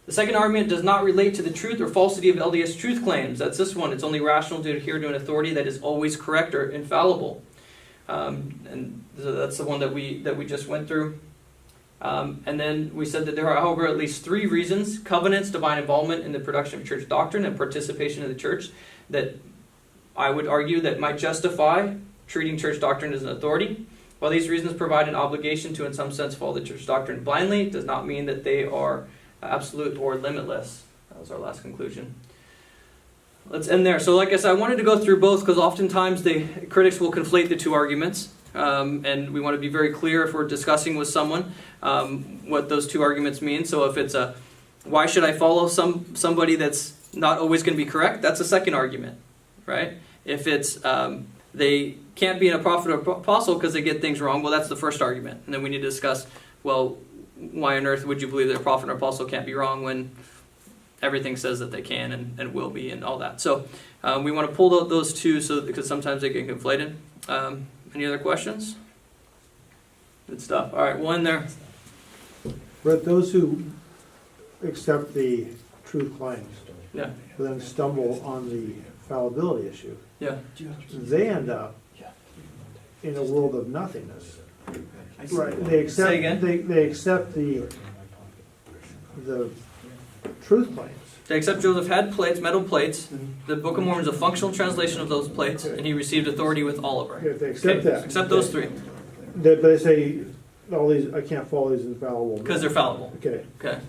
The second argument does not relate to the truth or falsity of LDS truth claims. That's this one. It's only rational to adhere to an authority that is always correct or infallible. And so that's the one that we just went through. And then we said that there are, however, at least three reasons: covenants, divine involvement in the production of church doctrine, and participation in the church, that I would argue that might justify treating church doctrine as an authority. While these reasons provide an obligation to, in some sense, follow the church doctrine blindly, it does not mean that they are absolute or limitless. That was our last conclusion. Let's end there. So like I said, I wanted to go through both because oftentimes the critics will conflate the two arguments. And we want to be very clear if we're discussing with someone what those two arguments mean. So if it's a, why should I follow somebody that's not always going to be correct? That's a second argument, right? If it's they can't be a prophet or apostle because they get things wrong, well, that's the first argument. And then we need to discuss, well, why on earth would you believe that a prophet or apostle can't be wrong when everything says that they can and will be and all that? So we want to pull those two because sometimes they get conflated. Any other questions? Good stuff. All right, one there. But those who accept the truth claims, Yeah. then stumble on the fallibility issue, Yeah. they end up in a world of nothingness. Right. They accept. Say again? They accept the truth claims. They accept Joseph had plates, metal plates. The Book of Mormon is a functional translation of those plates, and he received authority with Oliver. If they accept that, Accept those three. But they say all these. I can't follow these infallible. Because they're fallible. Okay. Okay.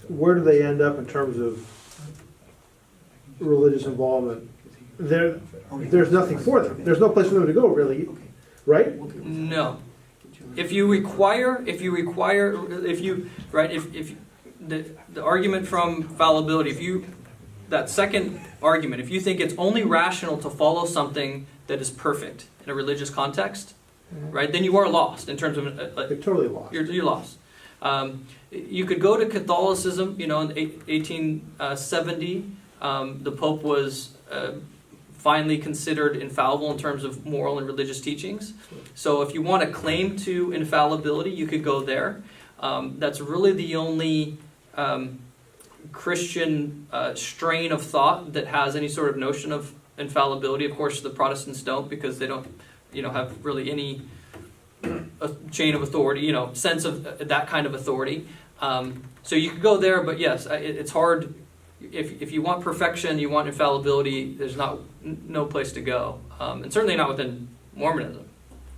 Where do they end up in terms of religious involvement? There's nothing for them. There's no place for them to go, really, right? No. If the argument from fallibility, that second argument, if you think it's only rational to follow something that is perfect in a religious context, right, then you are lost in terms of They're totally lost. you're lost. You could go to Catholicism. In 1870, the Pope was finally considered infallible in terms of moral and religious teachings. So if you want to claim to infallibility, you could go there. That's really the only Christian strain of thought that has any sort of notion of infallibility. Of course, the Protestants don't, because they don't, have really any chain of authority, sense of that kind of authority. So you could go there, but yes, it's hard. If you want perfection, you want infallibility, there's no place to go, and certainly not within Mormonism.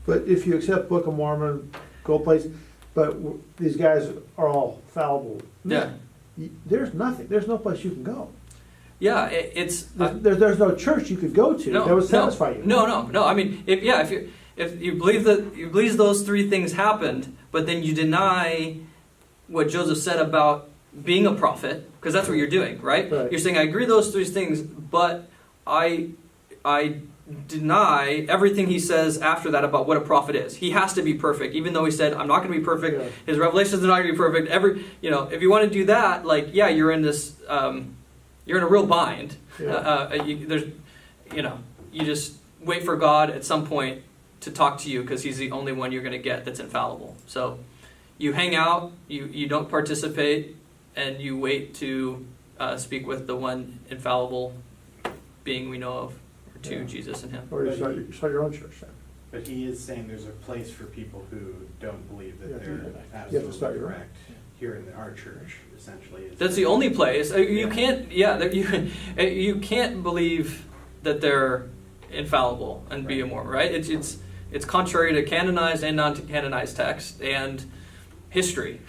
But if you accept Book of Mormon, go place, but these guys are all fallible. Yeah. There's nothing. There's no place you can go. Yeah, it's There's no church you could go to that would satisfy you. No. I mean, if you believe those three things happened, but then you deny what Joseph said about being a prophet, because that's what you're doing, right? You're saying, I agree those three things, but I deny everything he says after that about what a prophet is. He has to be perfect, even though he said, I'm not going to be perfect. Yeah. His revelations are not going to be perfect. If you want to do that, you're in this, you're in a real bind. Yeah. You just wait for God at some point to talk to you because he's the only one you're going to get that's infallible. So you hang out, you don't participate, and you wait to speak with the one infallible being we know of, or to Yeah. Jesus and him. Or you start your own church then. But he is saying there's a place for people who don't believe that Yeah, they're you have to absolutely start your own. correct. Here in our church, essentially. That's the only place. You can't. You can't believe that they're infallible and be Right. immortal, right? It's contrary to canonized and non-canonized text and history,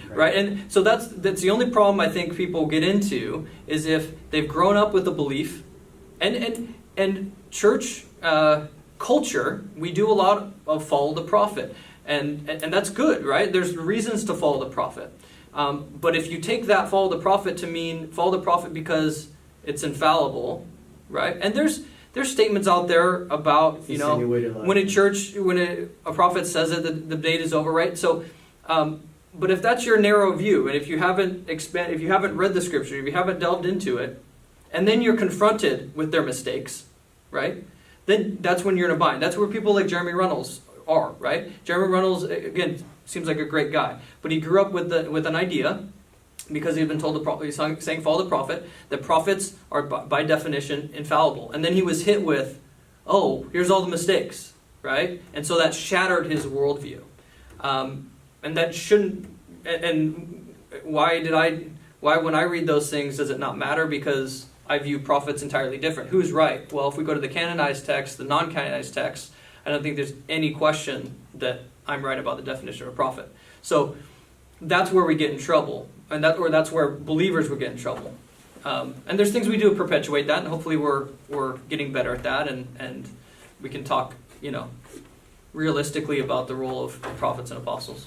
right? And so that's the only problem I think people get into is if they've grown up with a belief, and church culture. We do a lot of follow the prophet. And that's good, right? There's reasons to follow the prophet. But if you take that follow the prophet to mean follow the prophet because it's infallible, right? And there's statements out there about, Insinuated lies. when a prophet says it, the date is over, right? So, but if that's your narrow view, and if you haven't read the scripture, if you haven't delved into it, and then you're confronted with their mistakes, right? Then that's when you're in a bind. That's where people like Jeremy Reynolds are, right? Jeremy Reynolds, again, seems like a great guy, but he grew up with an idea because he'd been told he's saying follow the prophet, that prophets are by definition infallible. And then he was hit with, here's all the mistakes, right? And so that shattered his worldview. And that shouldn't, and why when I read those things does it not matter? Because I view prophets entirely different. Who's right? Well, if we go to the canonized text, the non-canonized text, I don't think there's any question that I'm right about the definition of a prophet. So that's where we get in trouble, and that's where believers would get in trouble. And there's things we do to perpetuate that, and hopefully we're getting better at that, and we can talk, realistically about the role of prophets and apostles.